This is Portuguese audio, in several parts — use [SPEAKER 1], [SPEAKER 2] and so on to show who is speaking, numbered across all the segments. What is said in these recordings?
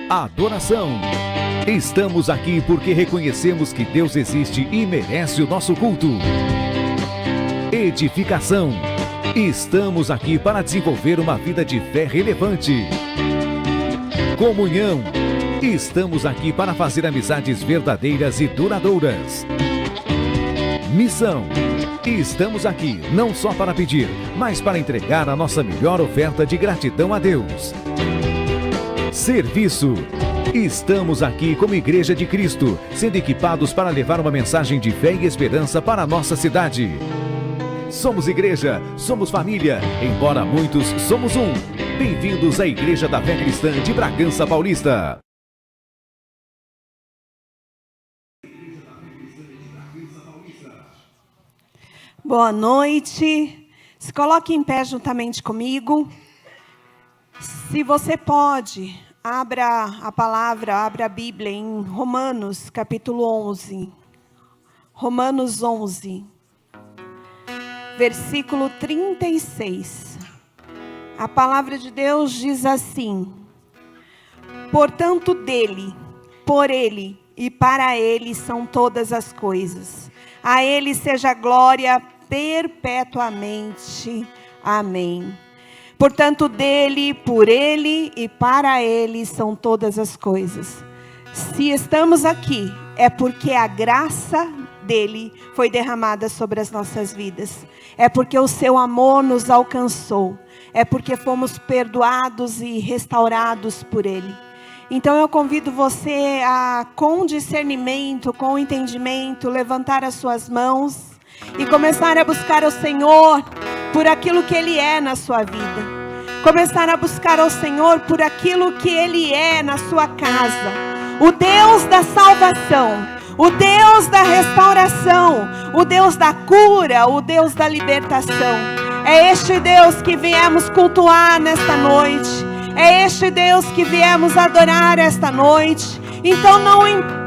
[SPEAKER 1] Adoração. Estamos aqui porque reconhecemos que Deus existe e merece o nosso culto. Edificação. Estamos aqui para desenvolver uma vida de fé relevante. Comunhão. Estamos aqui para fazer amizades verdadeiras e duradouras. Missão. Estamos aqui não só para pedir, mas para entregar a nossa melhor oferta de gratidão a Deus. Serviço. Estamos aqui como Igreja de Cristo, sendo equipados para levar uma mensagem de fé e esperança para a nossa cidade. Somos igreja, somos família, embora muitos somos um. Bem-vindos à Igreja da Fé Cristã de Bragança Paulista.
[SPEAKER 2] Boa noite. Se coloque em pé juntamente comigo. Se você pode, abra a palavra, abra a Bíblia em Romanos, capítulo 11. Romanos 11, versículo 36. A palavra de Deus diz assim: portanto dele, por ele e para ele são todas as coisas. A ele seja glória perpetuamente. Amém. Portanto, dele, por ele e para ele são todas as coisas. Se estamos aqui, é porque a graça dele foi derramada sobre as nossas vidas. É porque o seu amor nos alcançou. É porque fomos perdoados e restaurados por ele. Então eu convido você a, com discernimento, com entendimento, levantar as suas mãos e começar a buscar o Senhor por aquilo que Ele é na sua vida. Começar a buscar ao Senhor por aquilo que Ele é na sua casa. O Deus da salvação, o Deus da restauração, o Deus da cura, o Deus da libertação. É este Deus que viemos cultuar nesta noite. É este Deus que viemos adorar esta noite. Então não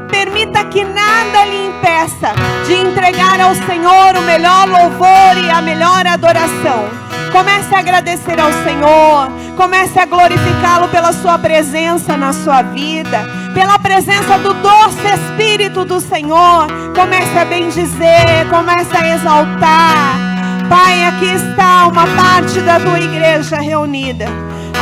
[SPEAKER 2] permita que nada lhe impeça de entregar ao Senhor o melhor louvor e a melhor adoração. Comece a agradecer ao Senhor. Comece a glorificá-lo pela sua presença na sua vida. Pela presença do doce Espírito do Senhor. Comece a bendizer, comece a exaltar. Pai, aqui está uma parte da tua igreja reunida.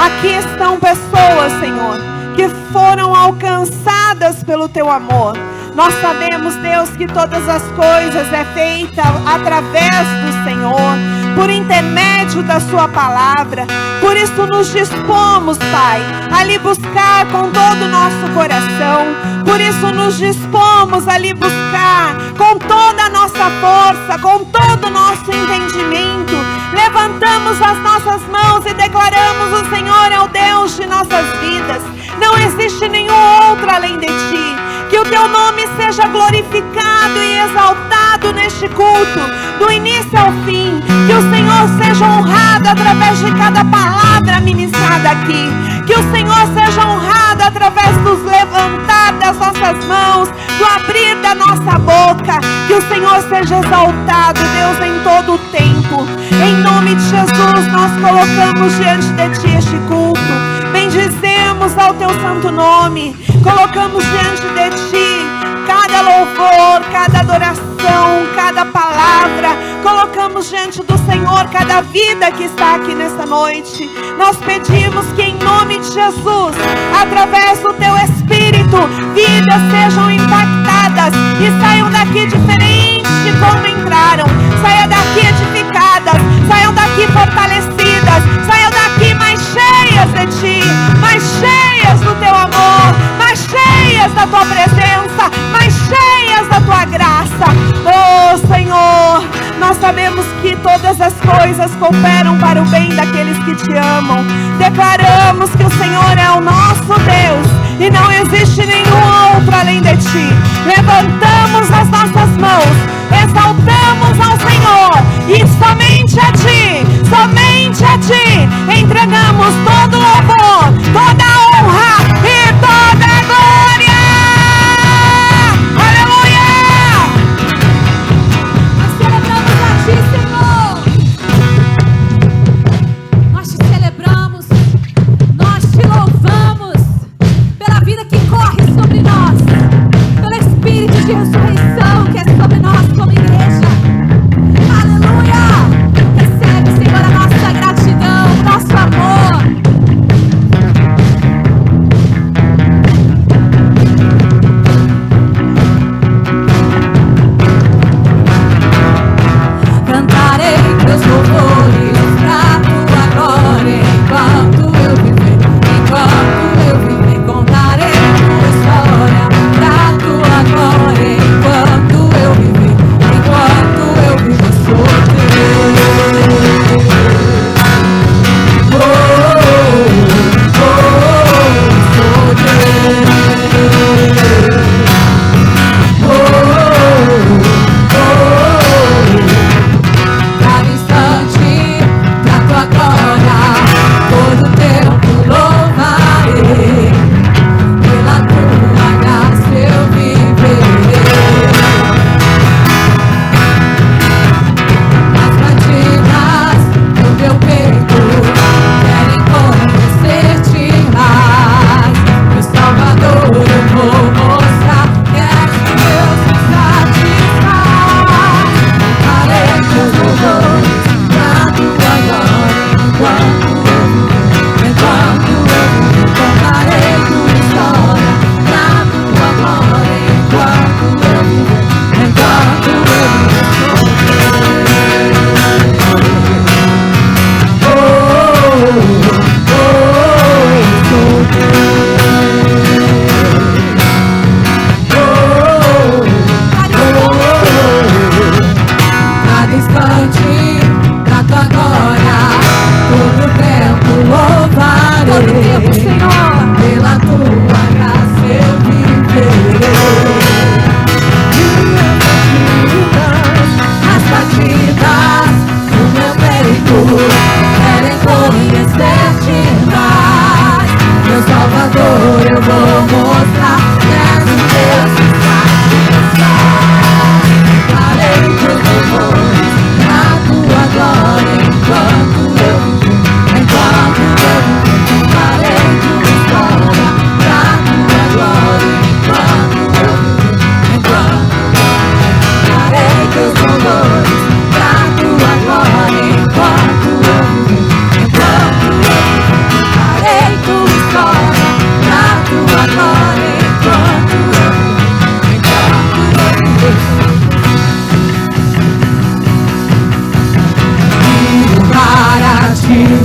[SPEAKER 2] Aqui estão pessoas, Senhor, que foram alcançadas pelo teu amor. Nós sabemos, Deus, que todas as coisas é feita através do Senhor, por intermédio da sua palavra. Por isso nos dispomos, Pai, a lhe buscar com todo o nosso coração. Por isso nos dispomos a lhe buscar com toda a nossa força, com todo o nosso entendimento. Levantamos as nossas mãos e declaramos: o Senhor é o Deus de nossas vidas. Não existe nenhum outro além de ti. Que o teu nome seja glorificado e exaltado neste culto, do início ao fim. Que o Senhor seja honrado através de cada palavra ministrada aqui. Que o Senhor seja honrado através dos levantar das nossas mãos, do abrir da nossa boca. Que o Senhor seja exaltado, Deus, em todo o tempo. Em nome de Jesus, nós colocamos diante de ti este culto. Bendizemos ao teu santo nome. Colocamos diante de ti cada louvor, cada adoração, cada palavra. Colocamos diante do Senhor cada vida que está aqui nesta noite. Nós pedimos que em nome de Jesus, através do teu Espírito, vidas sejam impactadas e saiam daqui diferentes de como entraram. Saiam daqui edificadas, saiam daqui fortalecidas, saiam daqui mais cheias de ti, mais cheias do teu amor, mais cheias da tua presença, mais cheias da tua graça. Oh Senhor, nós sabemos que todas as coisas cooperam para o bem daqueles que te amam. Declaramos que o Senhor é o nosso Deus e não existe nenhum outro além de ti. Levantamos as nossas mãos, exaltamos ao Senhor e somente a ti entregamos todo o louvor, toda a honra e toda a glória. Aleluia!
[SPEAKER 3] Nós celebramos a ti, Senhor. Nós te celebramos, nós te louvamos pela vida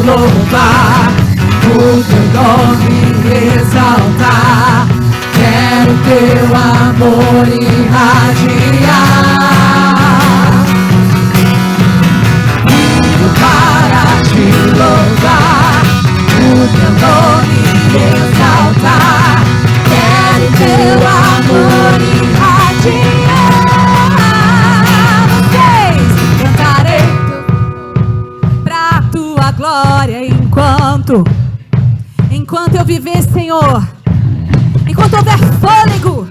[SPEAKER 3] louvar, o teu nome exaltar. Quero teu amor irradiar. Vivo para te louvar, o teu nome exaltar. Quero teu amor irradiar. Vocês cantarei pra tua glória enquanto eu viver, Senhor. Enquanto houver fôlego,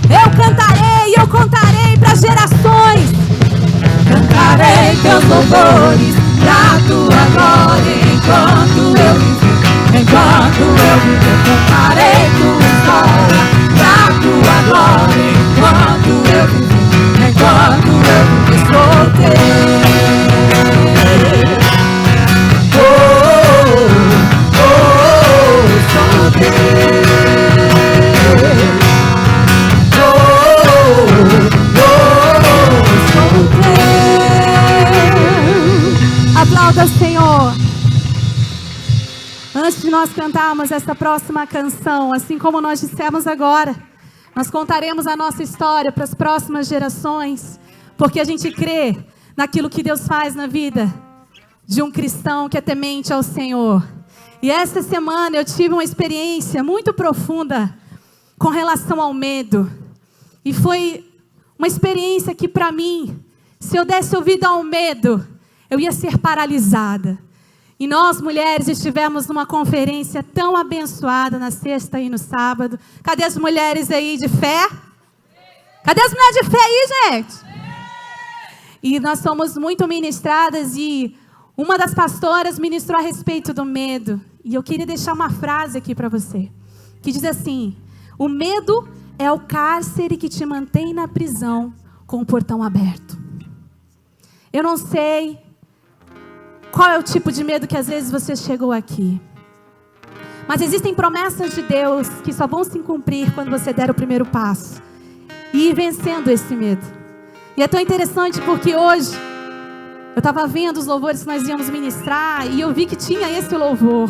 [SPEAKER 3] eu contarei para gerações. Cantarei teus louvores pra tua glória enquanto eu viver. Cantarei tua história pra tua glória enquanto eu viver. Enquanto eu viver, sou teu. Sou teu. Aplauda, Senhor. Antes de nós cantarmos essa próxima canção, assim como nós dissemos agora, nós contaremos a nossa história para as próximas gerações, porque a gente crê naquilo que Deus faz na vida de um cristão que é temente ao Senhor. E essa semana eu tive uma experiência muito profunda com relação ao medo. E foi uma experiência que, para mim, se eu desse ouvido ao medo, eu ia ser paralisada. E nós, mulheres, estivemos numa conferência tão abençoada na sexta e no sábado. Cadê as mulheres aí de fé? Cadê as mulheres de fé aí, gente? E nós somos muito ministradas e uma das pastoras ministrou a respeito do medo. E eu queria deixar uma frase aqui para você, que diz assim: o medo é o cárcere que te mantém na prisão com o portão aberto. Eu não sei qual é o tipo de medo que às vezes você chegou aqui. Mas existem promessas de Deus que só vão se cumprir quando você der o primeiro passo e ir vencendo esse medo. E é tão interessante porque hoje eu estava vendo os louvores que nós íamos ministrar e eu vi que tinha esse louvor.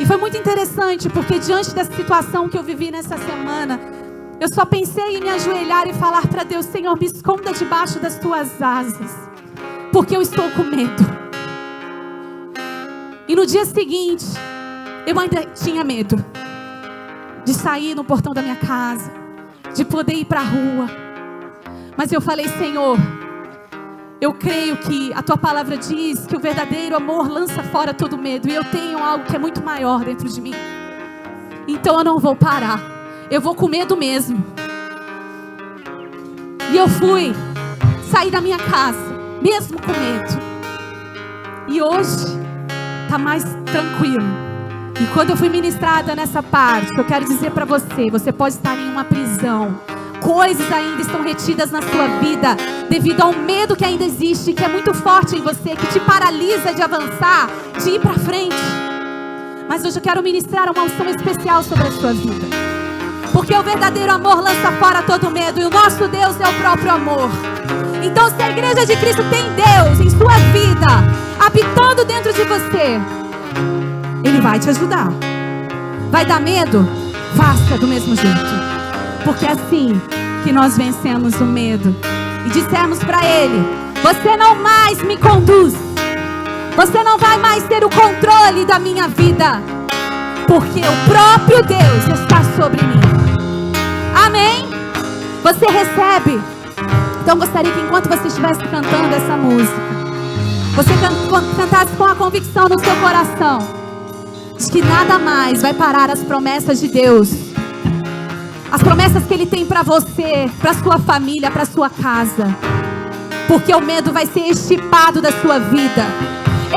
[SPEAKER 3] E foi muito interessante porque diante dessa situação que eu vivi nessa semana, eu só pensei em me ajoelhar e falar para Deus: Senhor, me esconda debaixo das tuas asas, porque eu estou com medo. E no dia seguinte, eu ainda tinha medo de sair no portão da minha casa, de poder ir para a rua. Mas eu falei: Senhor, eu creio que a tua palavra diz que o verdadeiro amor lança fora todo medo. E eu tenho algo que é muito maior dentro de mim. Então eu não vou parar. Eu vou com medo mesmo. E eu saí da minha casa, mesmo com medo. E hoje está mais tranquilo. E quando eu fui ministrada nessa parte, eu quero dizer para você: você pode estar em uma prisão. Coisas ainda estão retidas na sua vida devido ao medo que ainda existe, que é muito forte em você, que te paralisa de avançar, de ir para frente. Mas hoje eu quero ministrar uma unção especial sobre a sua vida, porque o verdadeiro amor lança fora todo medo, e o nosso Deus é o próprio amor. Então, se a igreja de Cristo tem Deus em sua vida, habitando dentro de você, Ele vai te ajudar. Vai dar medo? Faça do mesmo jeito. Porque é assim que nós vencemos o medo. E dissemos para Ele: você não mais me conduz. Você não vai mais ter o controle da minha vida, porque o próprio Deus está sobre mim. Amém? Você recebe? Então gostaria que enquanto você estivesse cantando essa música, você cantasse com a convicção no seu coração de que nada mais vai parar as promessas de Deus. As promessas que Ele tem para você, para sua família, para sua casa. Porque o medo vai ser extirpado da sua vida,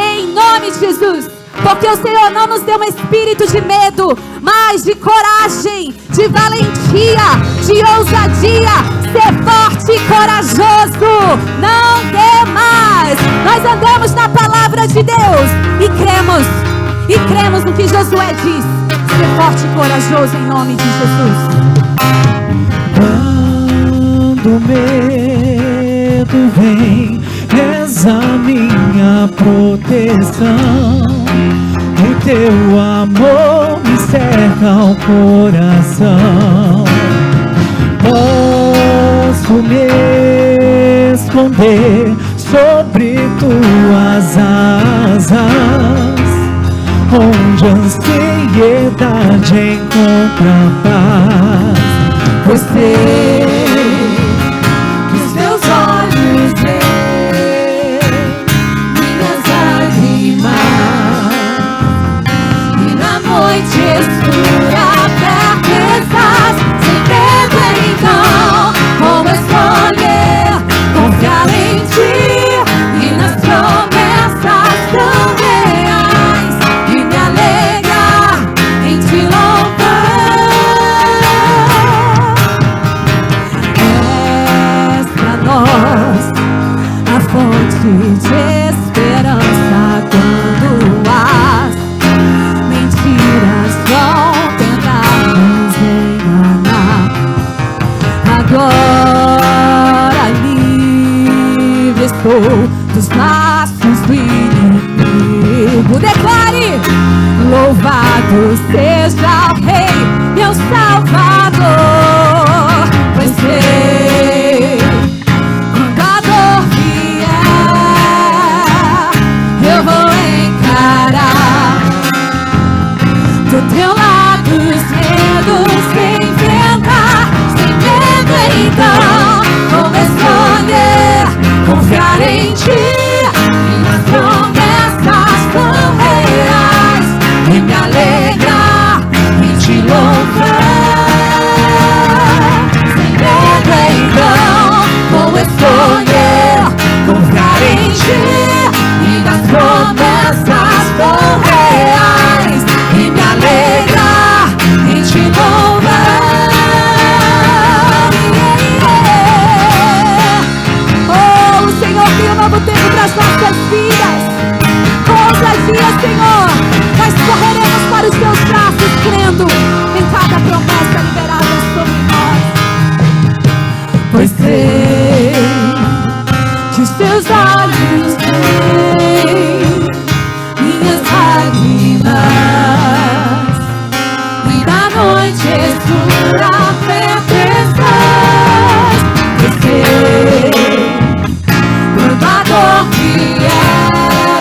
[SPEAKER 3] em nome de Jesus. Porque o Senhor não nos deu um espírito de medo, mas de coragem, de valentia, de ousadia. Ser forte e corajoso, não temas. Nós andamos na palavra de Deus e cremos no que Josué diz. Ser forte e corajoso em nome de Jesus.
[SPEAKER 4] Quando o medo vem, és a minha proteção. O teu amor me cerca o coração. Posso me esconder sobre tuas asas, onde a ansiedade encontra paz. Pois sei que os teus olhos veem minhas lágrimas, e na noite escura perto estás, sem medo então. Como escolher confiar em ti e nas promessas tão reais, e me alegrar em te louvar. És pra nós a fonte de esperança quando as mentiras vão tentar nos enganar. Agora livre estou dos laços do inimigo. Declare: louvado seja o Rei, meu Salvador. Pois sei, quando a dor vier, eu vou encarar. Do teu lado os medos enfrentar, sem medo então. Como escolher confiar em ti e nas promessas tão reais, e me alegrar em te louvar. Sem medo então. Como escolher confiar em ti e nas promessas tão reais, e me alegrar em te louvar. Oh, o Senhor tem um novo tempo para as nossas vidas. Ousadia, Senhor, nós correremos para os teus braços, crendo em cada promessa liberada sobre nós. Pois sei que os teus olhos veem minhas lágrimas, e na noite escura perto estás. Pois sei, quando a dor vier,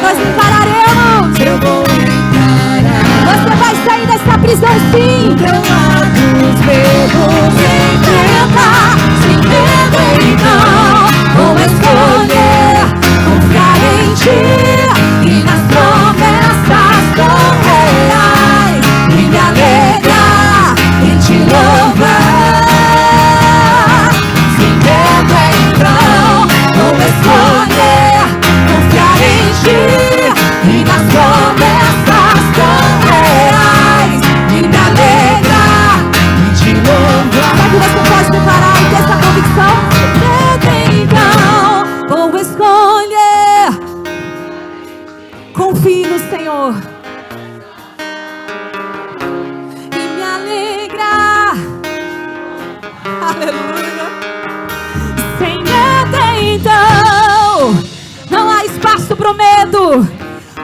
[SPEAKER 4] nós encararemos. Eu vou encarar. Você vai sair dessa prisão sim. Teu lado os medos enfrentar, sem medo então. Como escolher confiar em ti e nas promessas tão reais, e me alegrar em te louvar. Sem medo então. Como escolher confiar em ti e nas promessas tão reais, e me alegrar em te louvar. Será que você pode declarar e ter essa convicção? Então, vou escolher. Confie no Senhor e me alegrar. Aleluia. Sem medo então. Não há espaço pro medo.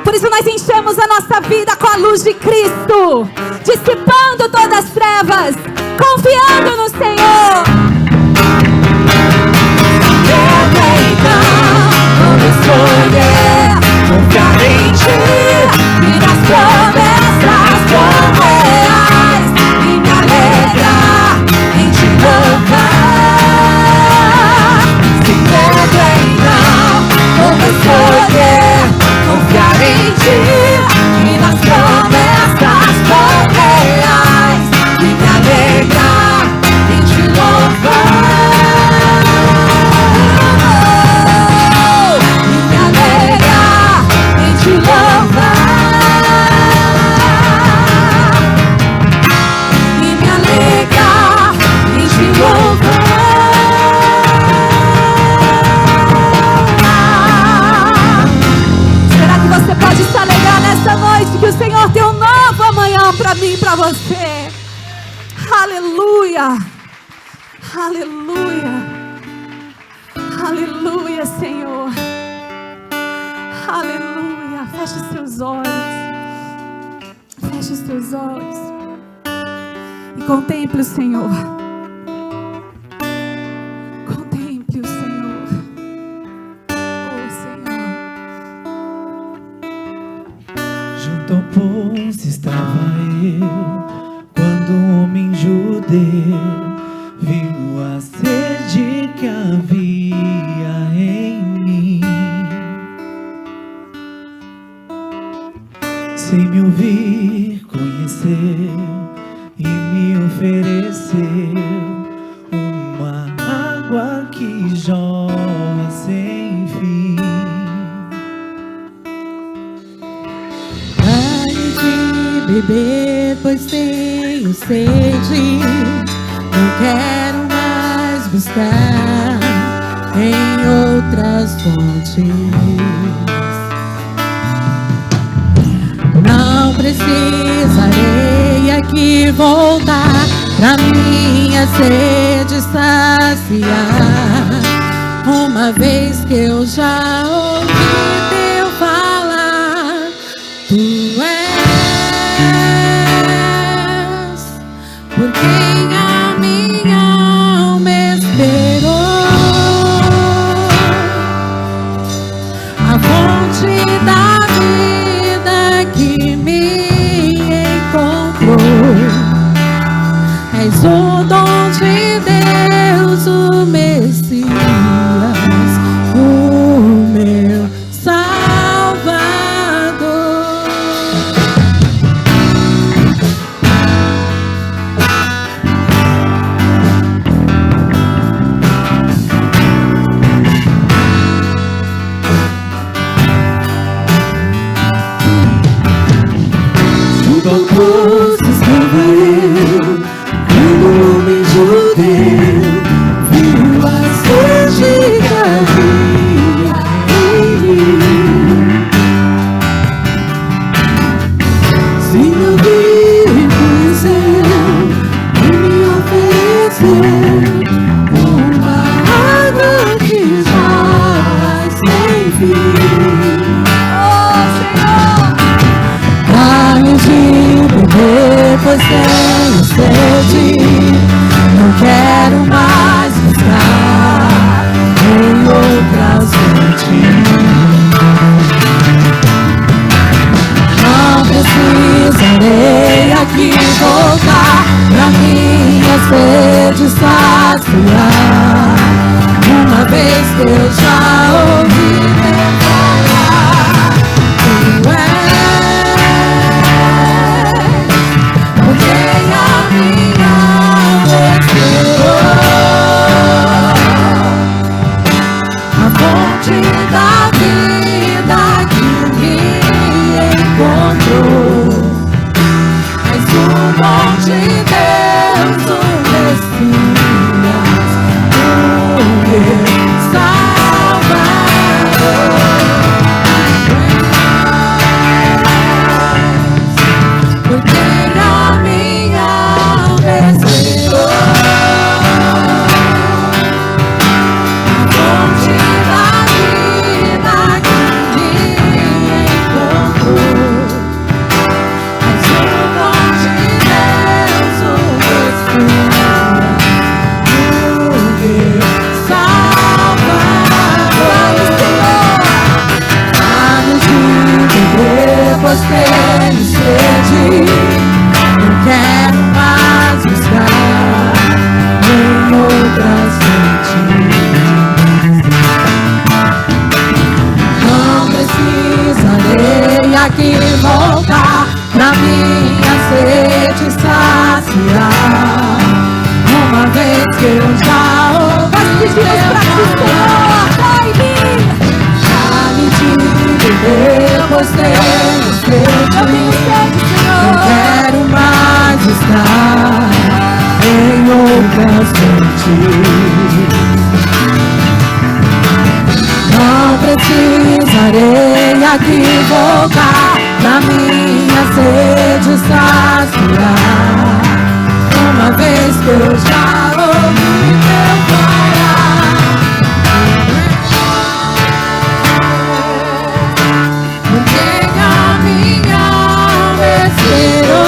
[SPEAKER 4] Por isso nós enchemos a nossa vida com a luz de Cristo, dissipando todas as trevas, confiando no Senhor. Como escolher confiar em ti e nas promessas tão reais, e me alegrar em te louvar. Sem medo então. Como escolher confiar em ti e nas promessas tão reais, e me alegrar em te louvar. Que o Senhor tem um novo amanhã para mim e para você. Aleluia. Aleluia. Aleluia, Senhor.
[SPEAKER 3] Feche os teus olhos e contemple o Senhor. Contemple o Senhor. Oh, Senhor.
[SPEAKER 5] Junto ao poço estava eu, quando um homem judeu viu a sede que havia em mim. Sem me ouvir, conheceu e me ofereceu uma água que jorra sem fim.
[SPEAKER 4] Pare de beber, pois tenho sede. Não quero mais buscar em outras fontes. Não precisarei aqui voltar pra minha sede saciar, uma vez que eu já ouvi teu falar. Tu és por quem a minha alma esperou, a fonte da vida que me encontrou. És o dom de Deus, o Messias, o meu Salvador.
[SPEAKER 5] Junto ao poço estava eu, quando o homem judeu viu a sede que havia em mim. Se me ouvir, conheceu e me ofereceu uma água que jorra sem fim. Pare de beber, pois tenho sede. Não quero mais buscar em outras fontes. Não precisarei aqui voltar pra minha sede saciar, uma vez que eu já ouvi teu falar. Tu és por quem a minha alma esperou, a fonte da vida que me encontrou. És o dom de Deus, o Messias, o meu Salvador. Por quem a minha alma esperou, a fonte da vida que me encontrou. És o dom de Deus, o Messias, o meu Salvador. Pare de beber, pois tenho sede. Não quero mais buscar em outras fontes. Não precisarei aqui voltar pra minha sede saciar, uma vez que eu já ouvi. Nós pedimos pra ti, Senhor, dai-me. Pare de beber, pois tenho sede. Eu tenho sede, Senhor. Não quero mais estar em outras fontes. Não precisarei aqui voltar pra minha sede saciar, uma vez que eu já ouvi teu falar. Por quem a minha alma esperou,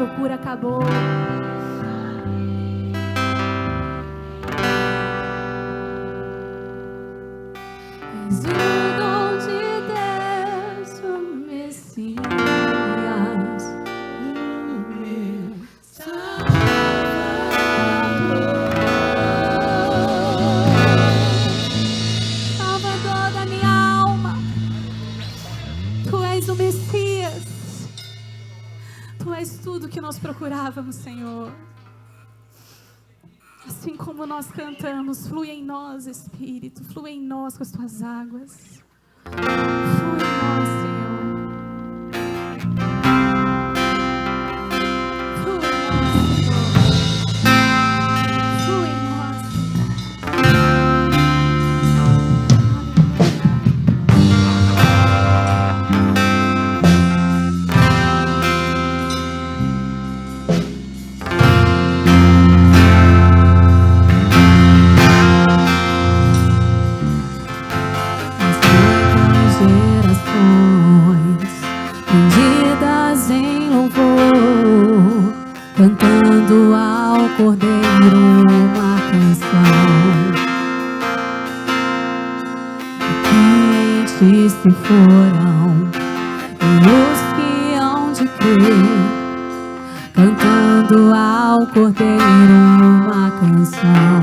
[SPEAKER 3] procura acabou. És o dom de Deus, o Messias, o meu Salvador da minha alma. Tu és o Messias. Tu és tudo que nós procurávamos, Senhor. Assim como nós cantamos, flui em nós, Espírito, flui em nós com as tuas águas. Flui em nós, Senhor. Flui em nós, Senhor. Flui em nós. Cantando ao Cordeiro uma canção, que em ti se foram e os que hão de crer, cantando ao Cordeiro uma canção.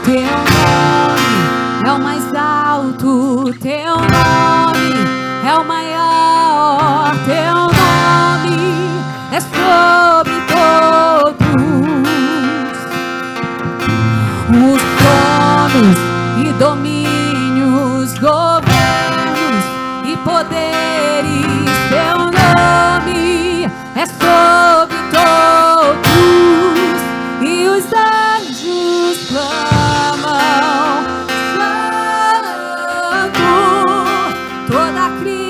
[SPEAKER 3] Teu nome é o mais alto, teu nome é o maior, teu nome é sobre todos os tronos e domínios, governos e poderes. Teu nome é sobre todos e os anjos clamam santo, toda a criação.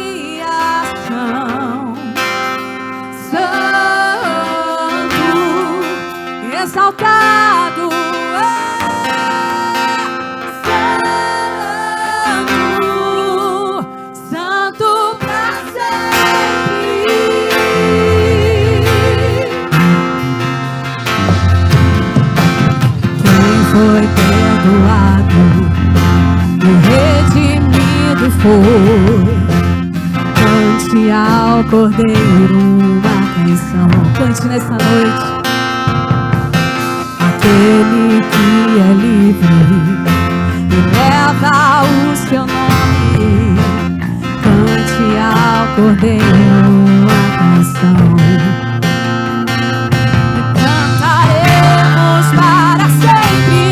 [SPEAKER 3] Exaltado Santo, Santo pra sempre. Quem foi perdoado e redimido foi. Cante ao Cordeiro uma canção. Cante nessa noite. Aquele que é livre e leva o seu nome, cante ao Cordeiro uma canção. E cantaremos para sempre,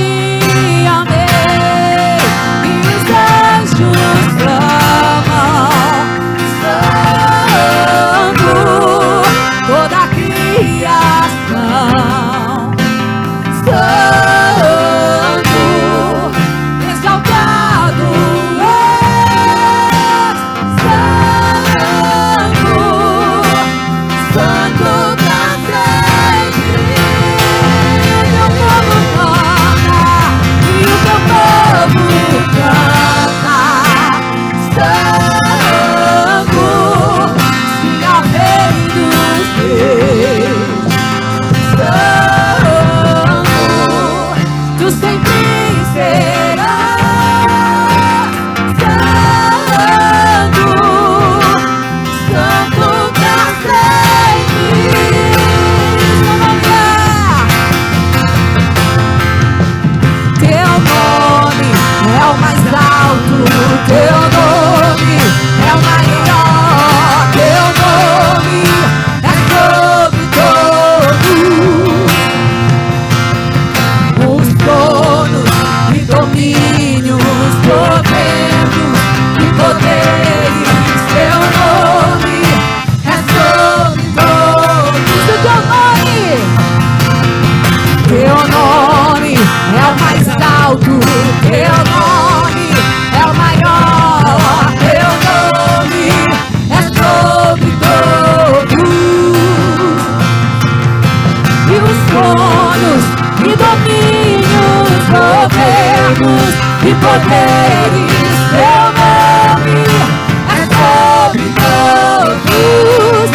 [SPEAKER 3] amém. E os anjos clamam santo, toda a criação. Santo, exaltado Santo, Santo pra sempre. Teu povo canta e o teu povo canta. Santo, se ao Rei dos Reis. Tu sempre serás santo, santo pra sempre. Teu nome é o mais alto, teu nome é o maior, teu nome é sobre todos os tronos e domínios, governos e poderes. Teu nome é sobre todos. Teu nome é o mais alto, teu nome é o maior, teu nome é sobre todos. E os tronos e domínios, governos e poderes. Teu nome é sobre todos.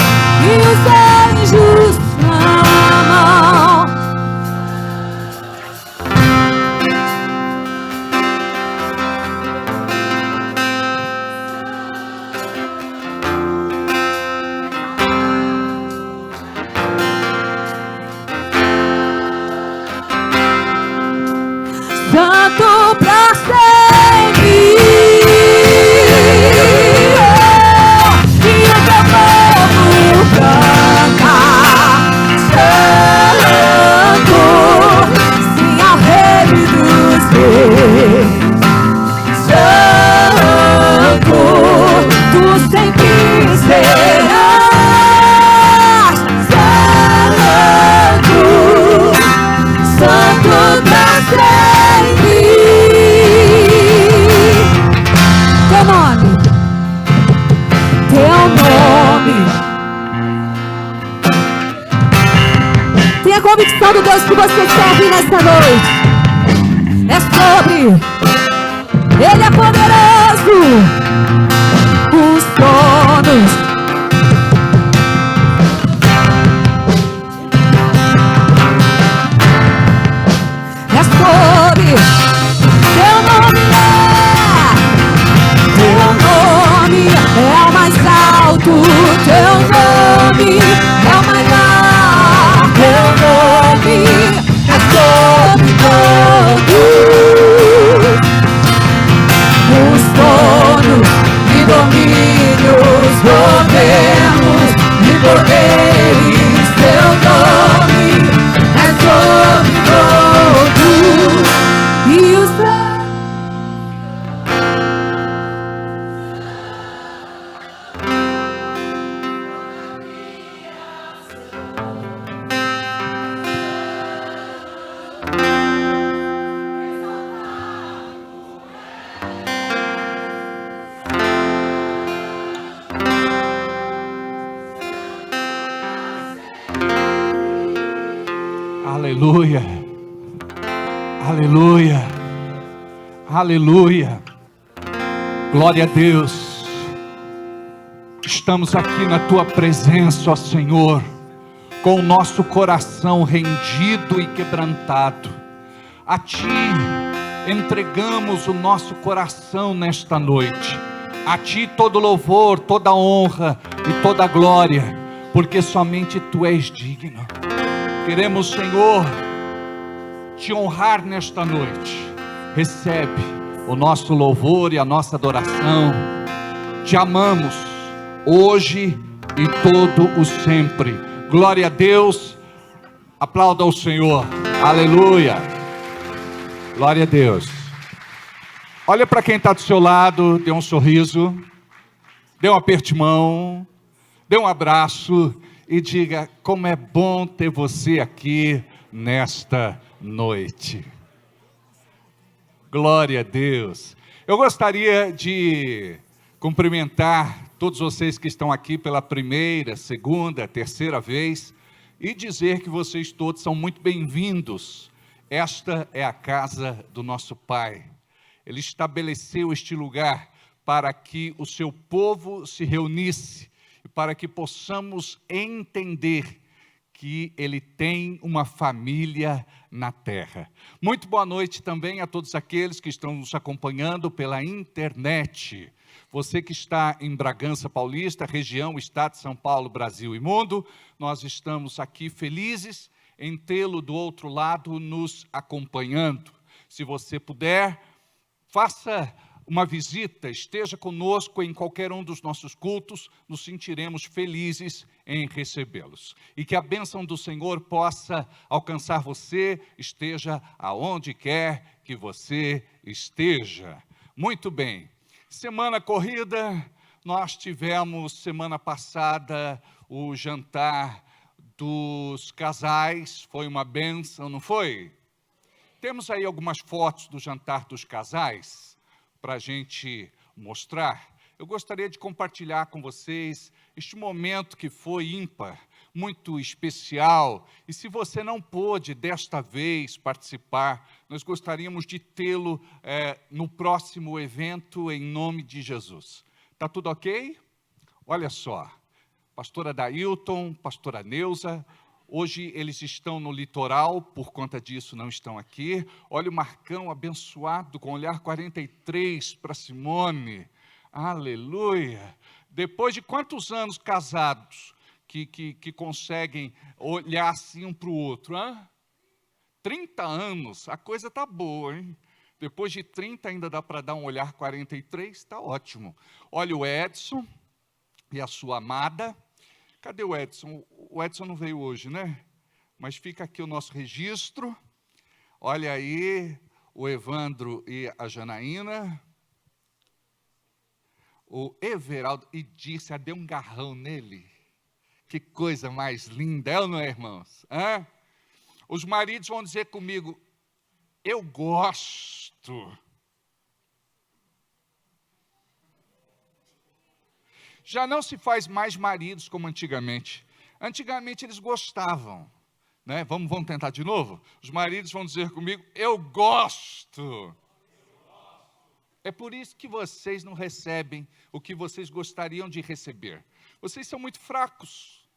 [SPEAKER 4] convicção do Deus que você serve nessa noite. É sobre. Ele é poderoso. Os tronos. É sobre. Teu nome é o mais alto. Teu nome é o mais alto. Teu nome é sobre todos os tronos e domínios, governos e poderes. Teu nome é sobre todos e os
[SPEAKER 6] Aleluia, aleluia, aleluia, glória a Deus. Estamos aqui na Tua presença, ó Senhor, com o nosso coração rendido e quebrantado. A Ti entregamos o nosso coração nesta noite. A Ti todo louvor, toda honra e toda glória, porque somente Tu és digno. Queremos, Senhor, Te honrar nesta noite. Recebe o nosso louvor e a nossa adoração. Te amamos, hoje e todo o sempre. Glória a Deus. Aplauda ao Senhor. Aleluia. Glória a Deus. Olha para quem está do seu lado, dê um sorriso, dê um aperto de mão, dê um abraço e diga: como é bom ter você aqui nesta noite. Glória a Deus. Eu gostaria de cumprimentar todos vocês que estão aqui pela primeira, segunda, terceira vez e dizer que vocês todos são muito bem-vindos. Esta é a casa do nosso Pai. Ele estabeleceu este lugar para que o seu povo se reunisse e para que possamos entender que Ele tem uma família na terra. Muito boa noite também a todos aqueles que estão nos acompanhando pela internet. Você que está em Bragança Paulista, região, estado de São Paulo, Brasil e mundo, nós estamos aqui felizes em tê-lo do outro lado nos acompanhando. Se você puder, faça uma visita, esteja conosco em qualquer um dos nossos cultos, nos sentiremos felizes em recebê-los. E que a bênção do Senhor possa alcançar você, esteja aonde quer que você esteja. Muito bem, semana corrida, nós tivemos semana passada o jantar dos casais, foi uma bênção, não foi? Temos aí algumas fotos do jantar dos casais, para a gente mostrar. Eu gostaria de compartilhar com vocês este momento que foi ímpar, muito especial, e se você não pôde desta vez participar, nós gostaríamos de tê-lo no próximo evento em nome de Jesus. Tá tudo ok? Olha só, pastora Dailton, pastora Neuza, hoje eles estão no litoral, por conta disso não estão aqui. Olha o Marcão abençoado, com olhar 43 para Simone. Aleluia! Depois de quantos anos casados que conseguem olhar assim um para o outro? 30 anos, a coisa está boa, hein? Depois de 30 ainda dá para dar um olhar 43, está ótimo. Olha o Edson e a sua amada. Cadê o Edson? O Edson não veio hoje, né? Mas fica aqui o nosso registro. Olha aí, o Evandro e a Janaína. O Everaldo, e disse, deu um garrão nele. Que coisa mais linda, é ou não é, irmãos? Os maridos vão dizer comigo, eu gosto. Já não se faz mais maridos como antigamente. Antigamente eles gostavam Né? Vamos tentar de novo? Os maridos vão dizer comigo, eu gosto. É por isso que vocês não recebem o que vocês gostariam de receber. Vocês são muito fracos.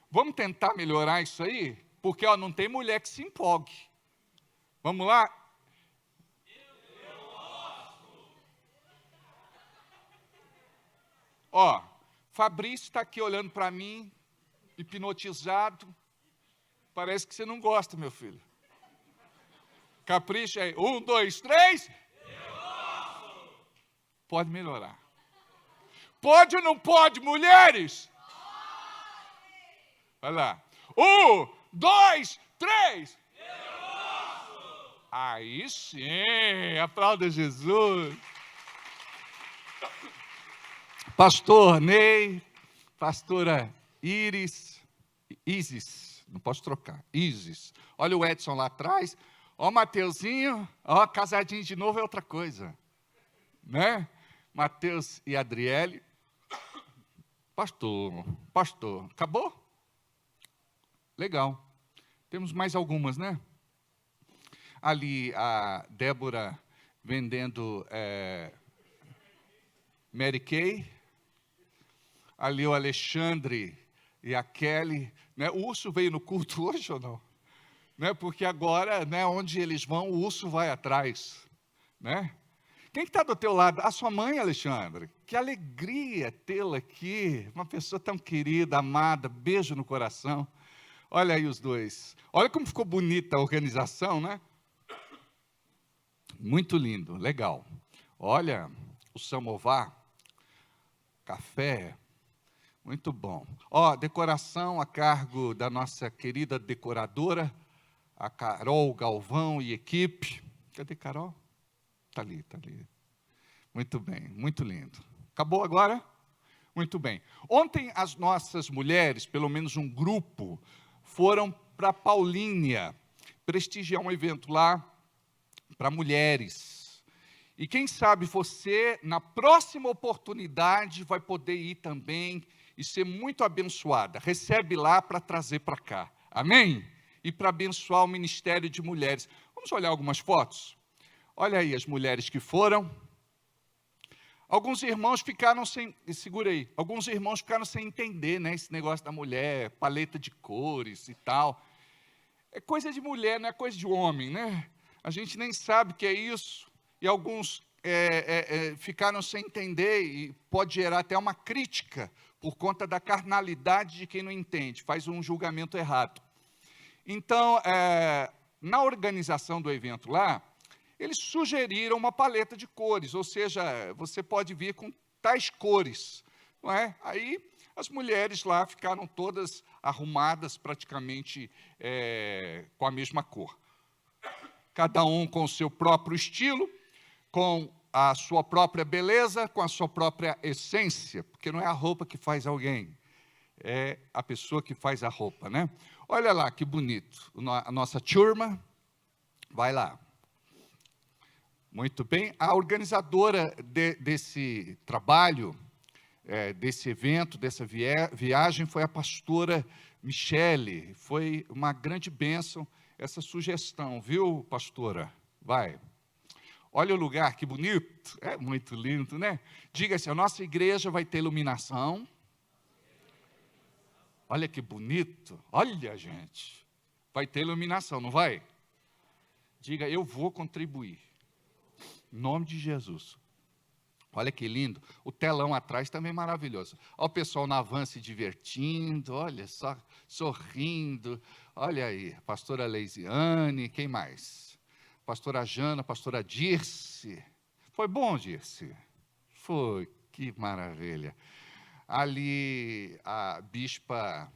[SPEAKER 6] Vamos tentar melhorar isso aí? Porque não tem mulher que se empolgue. Vamos lá? Ó, Fabrício está aqui olhando para mim, hipnotizado. Parece que você não gosta, meu filho. Capricha aí. 1, 2, 3. Eu gosto. Pode melhorar. Pode ou não pode, mulheres? Vai lá. 1, 2, 3. Eu gosto. Aí sim, aplauda Jesus. Pastor Ney, pastora Isis, não posso trocar, Isis. Olha o Edson lá atrás, ó o Mateuzinho, ó, casadinho de novo é outra coisa, né? Mateus e Adriele. Pastor, acabou? Legal. Temos mais algumas, né? Ali a Débora vendendo Mary Kay. Ali o Alexandre e a Kelly, né? O urso veio no culto hoje ou não? Né? Porque agora, né, onde eles vão, o urso vai atrás, né? Quem que está do teu lado? A sua mãe, Alexandre. Que alegria tê-la aqui, uma pessoa tão querida, amada, beijo no coração. Olha aí os dois. Olha como ficou bonita a organização, né? Muito lindo, legal. Olha o samovar, café. Muito bom. Ó, decoração a cargo da nossa querida decoradora, a Carol Galvão e equipe. Cadê Carol? Está ali, está ali. Muito bem, muito lindo. Acabou agora? Muito bem. Ontem as nossas mulheres, pelo menos um grupo, foram para Paulínia, prestigiar um evento lá para mulheres. E quem sabe você, na próxima oportunidade, vai poder ir também e ser muito abençoada. Recebe lá para trazer para cá. Amém? E para abençoar o Ministério de Mulheres. Vamos olhar algumas fotos? Olha aí as mulheres que foram. Alguns irmãos ficaram sem... Segura aí. Alguns irmãos ficaram sem entender, né? Esse negócio da mulher, paleta de cores e tal. É coisa de mulher, não é coisa de homem, né? A gente nem sabe o que é isso. E alguns ficaram sem entender e pode gerar até uma crítica por conta da carnalidade de quem não entende, faz um julgamento errado. Então, na organização do evento lá, eles sugeriram uma paleta de cores, ou seja, você pode vir com tais cores, não é? Aí as mulheres lá ficaram todas arrumadas praticamente com a mesma cor. Cada um com o seu próprio estilo, com a sua própria beleza, com a sua própria essência, porque não é a roupa que faz alguém, é a pessoa que faz a roupa, né? Olha lá que bonito, a nossa turma, vai lá. Muito bem, a organizadora desse trabalho, desse evento, dessa viagem, foi a pastora Michele. Foi uma grande bênção essa sugestão, viu, pastora? Vai. Olha o lugar, que bonito. É muito lindo, né? Diga assim, a nossa igreja vai ter iluminação. Olha que bonito. Olha, gente. Vai ter iluminação, não vai? Diga, eu vou contribuir. Em nome de Jesus. Olha que lindo. O telão atrás também é maravilhoso. Olha o pessoal na van se divertindo, olha só, sorrindo. Olha aí, pastora Leisiane, quem mais? Pastora Jana, pastora Dirce. Foi bom, Dirce? Foi, que maravilha. Ali, a bispa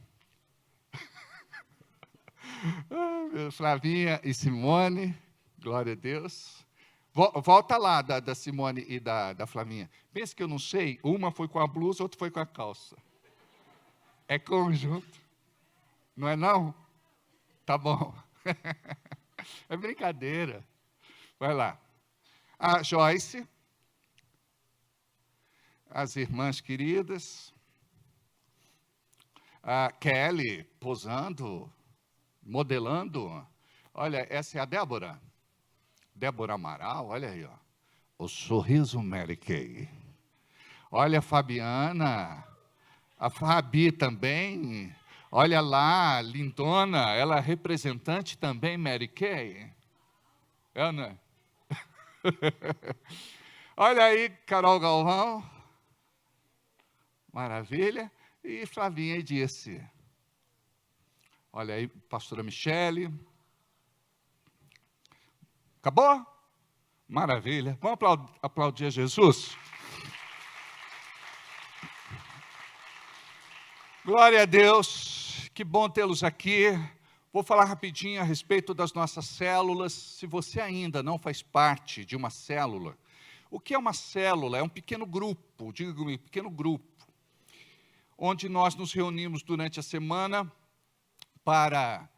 [SPEAKER 6] Flavinha e Simone, glória a Deus. Volta lá, da Simone e da Flavinha. Pensa que eu não sei, uma foi com a blusa, outra foi com a calça. É conjunto. Não é não? Tá bom. É brincadeira. Vai lá. A Joyce, as irmãs queridas, a Kelly posando, modelando. Olha, essa é a Débora. Débora Amaral, olha aí, ó. O sorriso Mary Kay. Olha a Fabiana. A Fabi também. Olha lá, lindona. Ela é representante também, Mary Kay. É, né? Olha aí, Carol Galvão. Maravilha. E Flavinha disse. Olha aí, pastora Michele. Acabou? Maravilha. Vamos aplaudir a Jesus? Glória a Deus. Que bom tê-los aqui. Vou falar rapidinho a respeito das nossas células. Se você ainda não faz parte de uma célula, o que é uma célula? É um pequeno grupo, diga-me, pequeno grupo, onde nós nos reunimos durante a semana para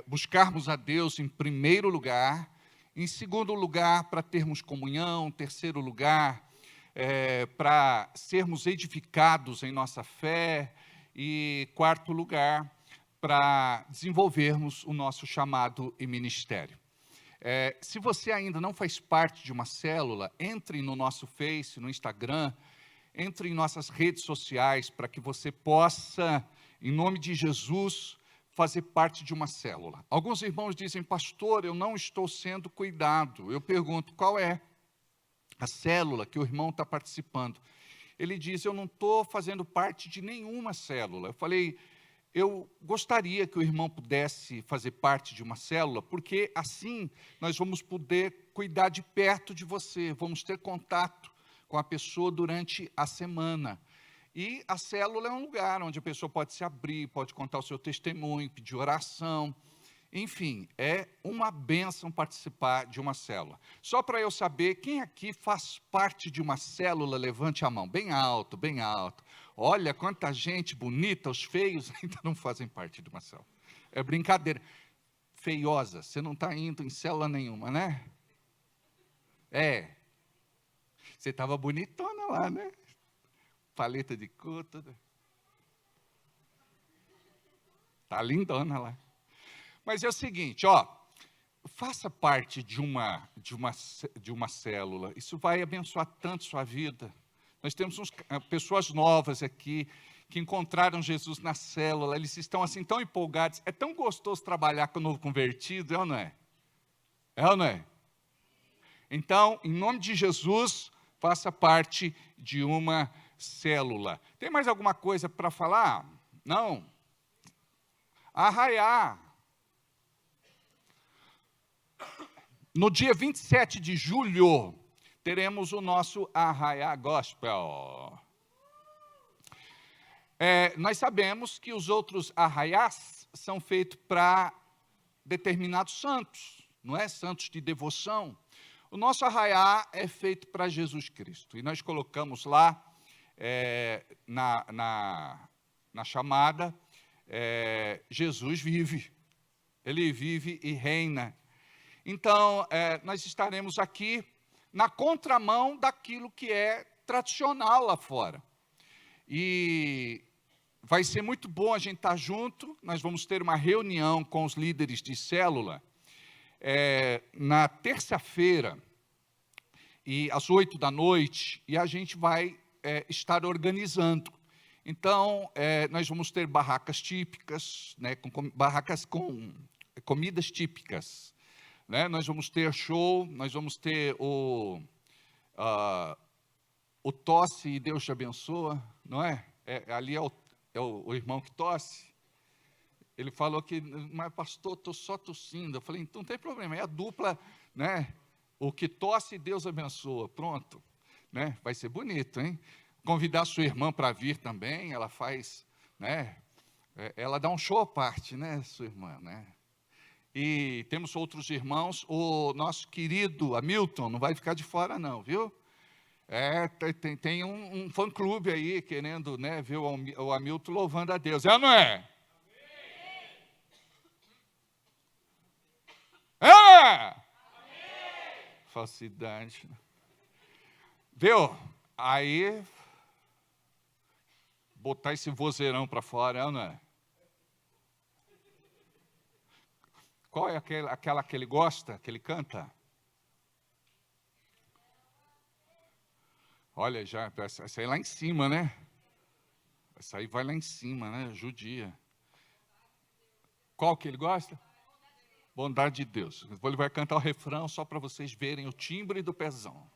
[SPEAKER 6] buscarmos a Deus em primeiro lugar, em segundo lugar, para termos comunhão, terceiro lugar, para sermos edificados em nossa fé, e quarto lugar, para desenvolvermos o nosso chamado e ministério. Se você ainda não faz parte de uma célula, entre no nosso Face, no Instagram, entre em nossas redes sociais para que você possa, em nome de Jesus, fazer parte de uma célula. Alguns irmãos dizem, pastor, eu não estou sendo cuidado. Eu pergunto, qual é a célula que o irmão está participando? Ele diz, eu não estou fazendo parte de nenhuma célula. Eu falei, eu gostaria que o irmão pudesse fazer parte de uma célula, porque assim nós vamos poder cuidar de perto de você, vamos ter contato com a pessoa durante a semana. E a célula é um lugar onde a pessoa pode se abrir, pode contar o seu testemunho, pedir oração. Enfim, é uma bênção participar de uma célula. Só para eu saber, quem aqui faz parte de uma célula, levante a mão, bem alto, bem alto. Olha quanta gente bonita, os feios ainda não fazem parte de uma célula. É brincadeira. Feiosa, você não está indo em célula nenhuma, né? Você estava bonitona lá, né? Paleta de cor, tudo. Está lindona lá. Mas é o seguinte, ó, faça parte de uma célula. Isso vai abençoar tanto sua vida. Nós temos pessoas novas aqui que encontraram Jesus na célula. Eles estão assim tão empolgados. É tão gostoso trabalhar com o novo convertido, é ou não é? É ou não é? Então, em nome de Jesus, faça parte de uma célula. Tem mais alguma coisa para falar? Não? Arraiar. No dia 27 de julho, teremos o nosso Arraiá Gospel. Nós sabemos que os outros arraiás são feitos para determinados santos, não é? Santos de devoção. O nosso arraiá é feito para Jesus Cristo. E nós colocamos lá, na chamada, Jesus vive. Ele vive e reina. Então, nós estaremos aqui na contramão daquilo que é tradicional lá fora. E vai ser muito bom a gente estar junto. Nós vamos ter uma reunião com os líderes de célula na terça-feira, e às 20h, e a gente vai estar organizando. Então, nós vamos ter barracas típicas, né, barracas com comidas típicas. Né? Nós vamos ter show, nós vamos ter o tosse e Deus te abençoa, não é? Ali é o irmão que tosse. Ele falou que, mas pastor, estou só tossindo. Eu falei, então não tem problema, é a dupla, né? O que tosse, Deus abençoa, pronto. Né? Vai ser bonito, hein? Convidar sua irmã para vir também, ela faz, né? Ela dá um show à parte, né, sua irmã, né? E temos outros irmãos, o nosso querido Hamilton, não vai ficar de fora não, viu? Tem um fã-clube aí, querendo, né, ver o Hamilton louvando a Deus, é ou não é? Falsidade. Viu? Aí, botar esse vozeirão para fora, é ou não é? Qual é aquela que ele gosta, que ele canta? Olha, já, essa aí lá em cima, né? Essa aí vai lá em cima, né? Judia. Qual que ele gosta? Bondade de Deus. Ele vai cantar o refrão só para vocês verem o timbre do pezão.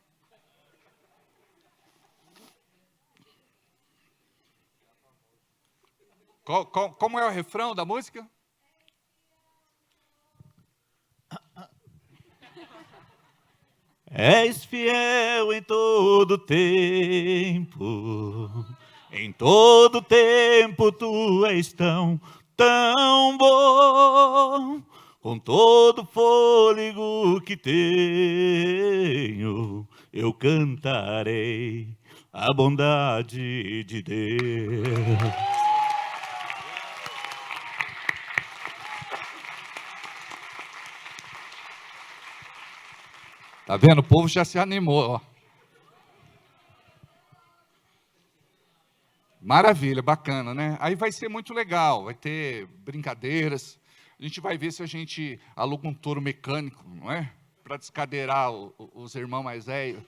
[SPEAKER 6] Como é o refrão da música?
[SPEAKER 7] És fiel em todo tempo tu és tão bom, com todo fôlego que tenho, eu cantarei a bondade de Deus.
[SPEAKER 6] Tá vendo? O povo já se animou, ó. Maravilha, bacana, né? Aí vai ser muito legal, vai ter brincadeiras. A gente vai ver se a gente aluga um touro mecânico, não é? Para descadeirar os irmãos mais velhos.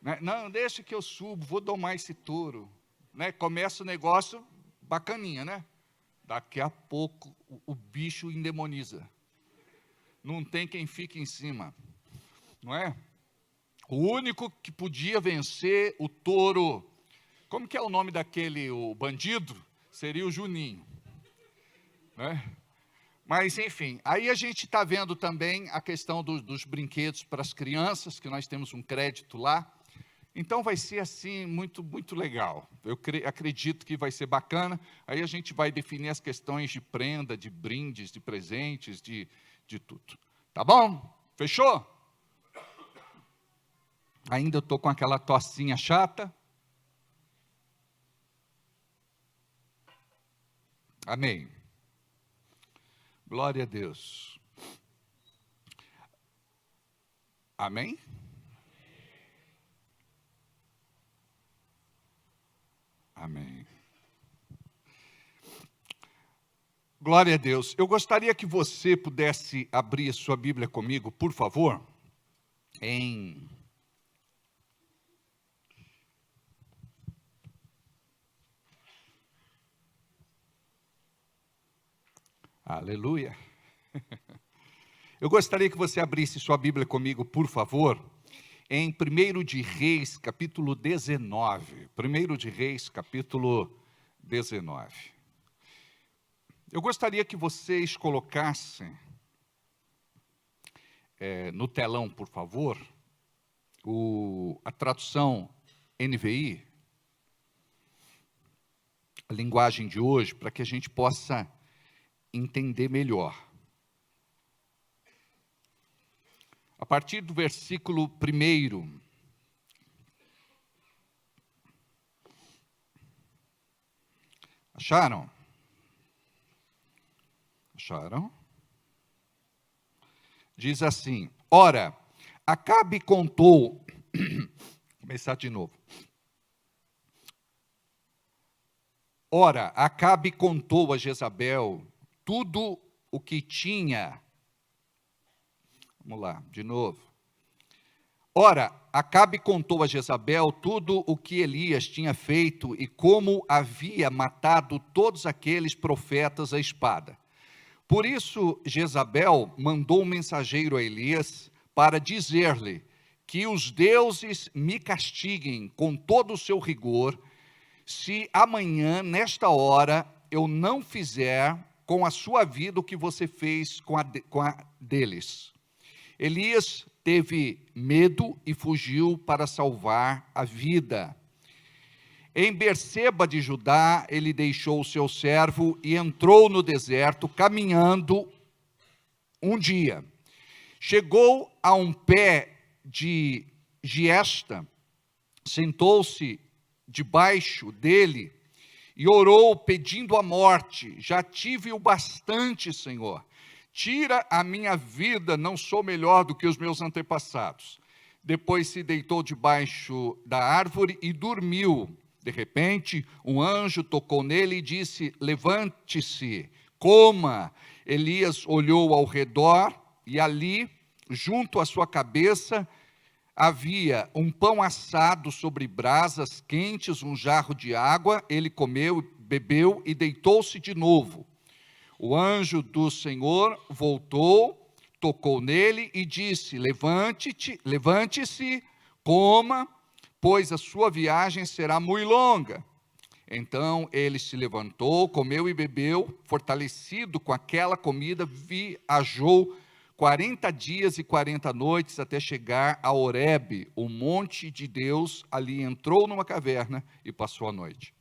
[SPEAKER 6] Né? Não, deixa que eu subo, vou domar esse touro. Né? Começa o negócio bacaninha, né? Daqui a pouco o bicho endemoniza. Não tem quem fique em cima. Não é? O único que podia vencer o touro, como que é o nome daquele, o bandido? Seria o Juninho. Né? Mas, enfim, aí a gente está vendo também a questão dos brinquedos para as crianças, que nós temos um crédito lá. Então, vai ser assim, muito, muito legal. Eu acredito que vai ser bacana. Aí a gente vai definir as questões de prenda, de brindes, de presentes, de tudo. Tá bom? Fechou? Ainda eu estou com aquela tossinha chata. Amém. Glória a Deus. Amém? Amém. Glória a Deus. Eu gostaria que você pudesse abrir a sua Bíblia comigo, por favor, em Aleluia. Eu gostaria que você abrisse sua Bíblia comigo, por favor, em 1 de Reis, capítulo 19. 1 de Reis, capítulo 19. Eu gostaria que vocês colocassem no telão, por favor, a tradução NVI, a linguagem de hoje, para que a gente possa entender melhor. A partir do versículo 1. Acharam? Acharam? Diz assim: ora, Acabe contou. Começar de novo. Ora, Acabe contou a Jezabel tudo o que tinha. Vamos lá, de novo. Ora, Acabe contou a Jezabel tudo o que Elias tinha feito e como havia matado todos aqueles profetas à espada. Por isso, Jezabel mandou um mensageiro a Elias para dizer-lhe que os deuses me castiguem com todo o seu rigor, se amanhã, nesta hora, eu não fizer com a sua vida o que você fez com a deles. Elias teve medo e fugiu para salvar a vida. Em Berseba de Judá, ele deixou o seu servo e entrou no deserto, caminhando um dia. Chegou a um pé de giesta, sentou-se debaixo dele e orou pedindo a morte. Já tive o bastante, Senhor. Tira a minha vida, não sou melhor do que os meus antepassados. Depois se deitou debaixo da árvore e dormiu. De repente, um anjo tocou nele e disse: levante-se, coma. Elias olhou ao redor e ali, junto à sua cabeça, havia um pão assado sobre brasas quentes, um jarro de água. Ele comeu, bebeu e deitou-se de novo. O anjo do Senhor voltou, tocou nele e disse: levante-se, coma, pois a sua viagem será muito longa. Então ele se levantou, comeu e bebeu, fortalecido com aquela comida, viajou 40 dias e 40 noites até chegar a Horebe, o monte de Deus. Ali entrou numa caverna e passou a noite.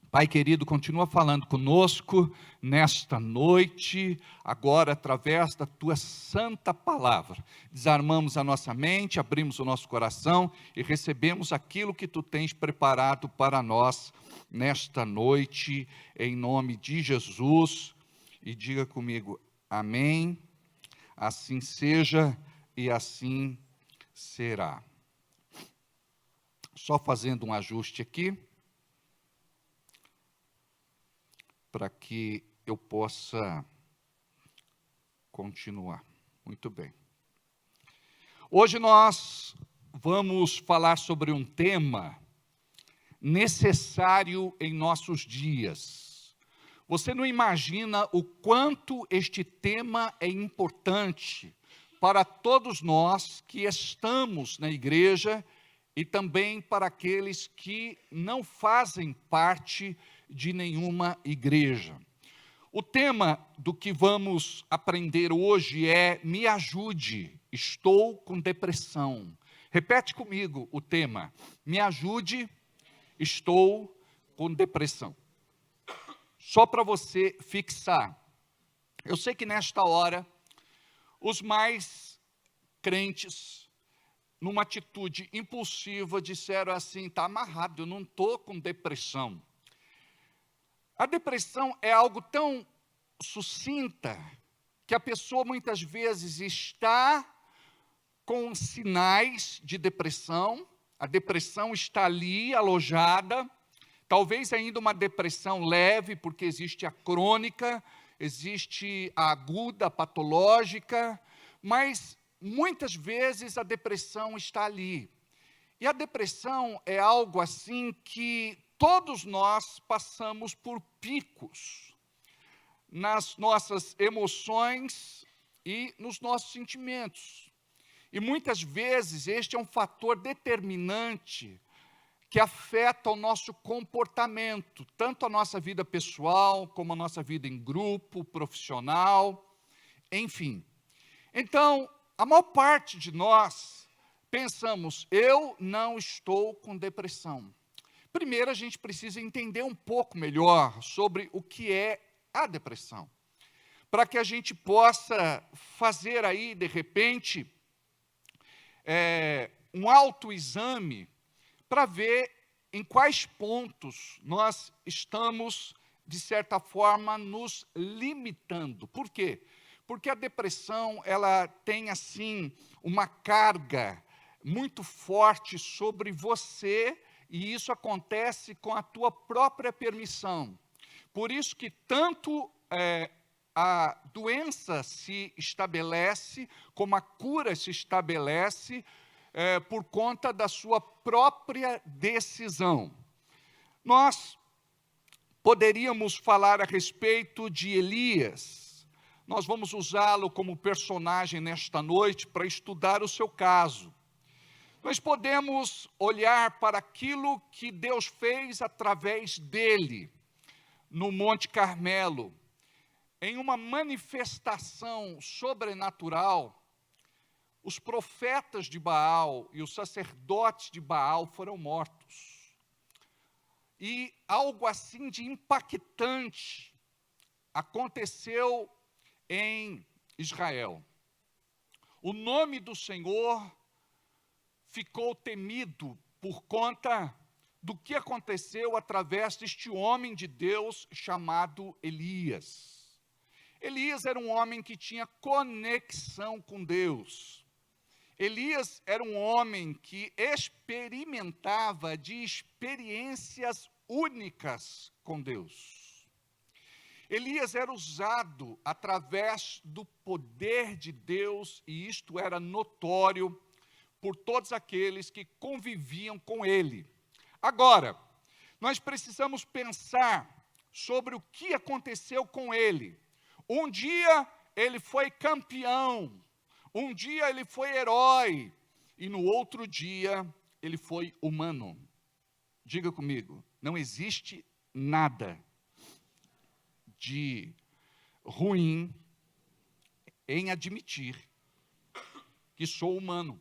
[SPEAKER 6] Pai querido, continua falando conosco nesta noite, agora através da Tua santa palavra. Desarmamos a nossa mente, abrimos o nosso coração e recebemos aquilo que Tu tens preparado para nós nesta noite, em nome de Jesus. E diga comigo, amém, assim seja e assim será. Só fazendo um ajuste aqui, para que eu possa continuar. Muito bem. Hoje nós vamos falar sobre um tema necessário em nossos dias. Você não imagina o quanto este tema é importante para todos nós que estamos na igreja e também para aqueles que não fazem parte de nenhuma igreja. O tema do que vamos aprender hoje é: me ajude, estou com depressão. Repete comigo o tema: me ajude, estou com depressão. Só para você fixar, eu sei que nesta hora, os mais crentes, numa atitude impulsiva, disseram assim: está amarrado, eu não estou com depressão. A depressão é algo tão sucinta que a pessoa muitas vezes está com sinais de depressão, a depressão está ali alojada, talvez ainda uma depressão leve, porque existe a crônica, existe a aguda, a patológica, mas muitas vezes a depressão está ali. E a depressão é algo assim que todos nós passamos por picos nas nossas emoções e nos nossos sentimentos. E muitas vezes este é um fator determinante que afeta o nosso comportamento, tanto a nossa vida pessoal, como a nossa vida em grupo, profissional, enfim. Então, a maior parte de nós pensamos: eu não estou com depressão. Primeiro, a gente precisa entender um pouco melhor sobre o que é a depressão, para que a gente possa fazer aí, de repente, um autoexame, para ver em quais pontos nós estamos, de certa forma, nos limitando. Por quê? Porque a depressão, ela tem, assim, uma carga muito forte sobre você, e isso acontece com a tua própria permissão. Por isso que tanto a doença se estabelece, como a cura se estabelece, por conta da sua própria decisão. Nós poderíamos falar a respeito de Elias. Nós vamos usá-lo como personagem nesta noite para estudar o seu caso. Nós podemos olhar para aquilo que Deus fez através dele, no Monte Carmelo, em uma manifestação sobrenatural. Os profetas de Baal e os sacerdotes de Baal foram mortos. E algo assim de impactante aconteceu em Israel. O nome do Senhor ficou temido por conta do que aconteceu através deste homem de Deus chamado Elias. Elias era um homem que tinha conexão com Deus. Elias era um homem que experimentava de experiências únicas com Deus. Elias era usado através do poder de Deus, e isto era notório por todos aqueles que conviviam com ele. Agora, nós precisamos pensar sobre o que aconteceu com ele. Um dia ele foi campeão, um dia ele foi herói, e no outro dia ele foi humano. Diga comigo, não existe nada de ruim em admitir que sou humano.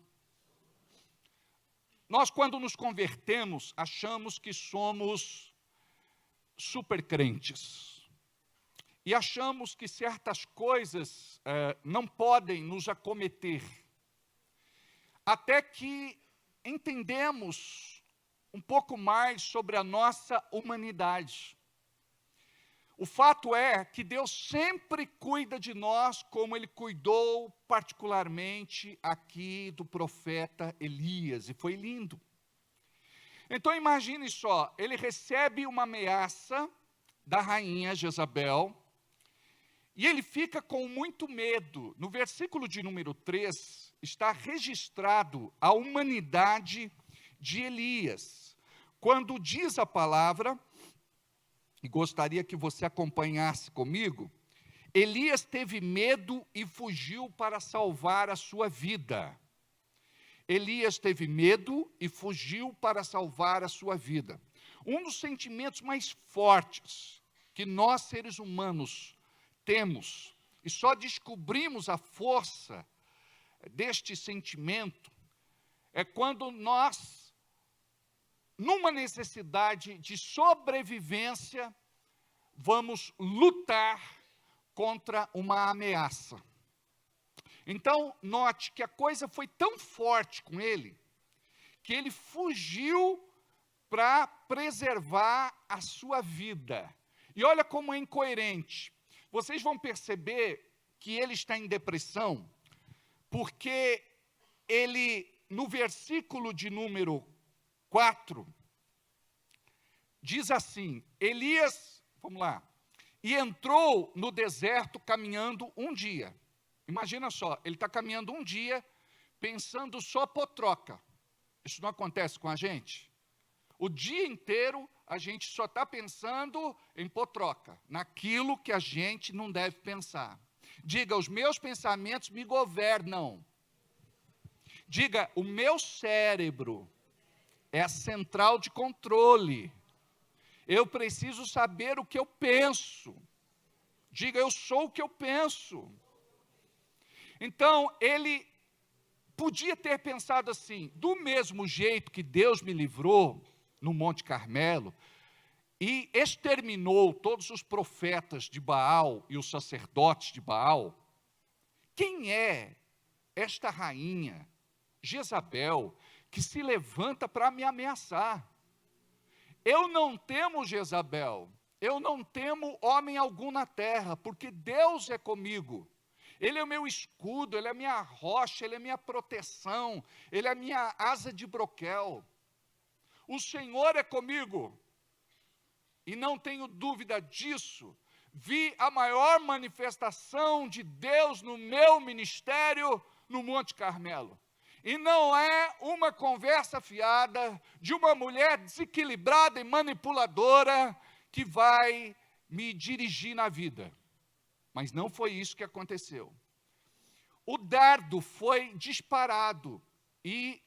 [SPEAKER 6] Nós, quando nos convertemos, achamos que somos super crentes. E achamos que certas coisas não podem nos acometer. Até que entendemos um pouco mais sobre a nossa humanidade. O fato é que Deus sempre cuida de nós, como Ele cuidou particularmente aqui do profeta Elias, e foi lindo. Então imagine só, ele recebe uma ameaça da rainha Jezabel, e ele fica com muito medo. No versículo de número 3, está registrado a humanidade de Elias. Quando diz a palavra, e gostaria que você acompanhasse comigo, Elias teve medo e fugiu para salvar a sua vida. Elias teve medo e fugiu para salvar a sua vida. Um dos sentimentos mais fortes que nós, seres humanos, temos, e só descobrimos a força deste sentimento, é quando nós, numa necessidade de sobrevivência, vamos lutar contra uma ameaça. Então, note que a coisa foi tão forte com ele, que ele fugiu para preservar a sua vida. E olha como é incoerente. Vocês vão perceber que ele está em depressão, porque ele, no versículo de número 4, diz assim, Elias, vamos lá, e entrou no deserto caminhando um dia. Imagina só, ele está caminhando um dia, pensando só por troca. Isso não acontece com a gente? O dia inteiro a gente só está pensando em potroca, naquilo que a gente não deve pensar. Diga, os meus pensamentos me governam. Diga, o meu cérebro é a central de controle. Eu preciso saber o que eu penso. Diga, eu sou o que eu penso. Então, ele podia ter pensado assim, do mesmo jeito que Deus me livrou no Monte Carmelo, e exterminou todos os profetas de Baal e os sacerdotes de Baal, quem é esta rainha, Jezabel, que se levanta para me ameaçar? Eu não temo Jezabel, eu não temo homem algum na terra, porque Deus é comigo. Ele é o meu escudo, Ele é a minha rocha, Ele é a minha proteção, Ele é a minha asa de broquel. O Senhor é comigo, e não tenho dúvida disso. Vi a maior manifestação de Deus no meu ministério no Monte Carmelo. E não é uma conversa fiada de uma mulher desequilibrada e manipuladora que vai me dirigir na vida. Mas não foi isso que aconteceu. O dardo foi disparado e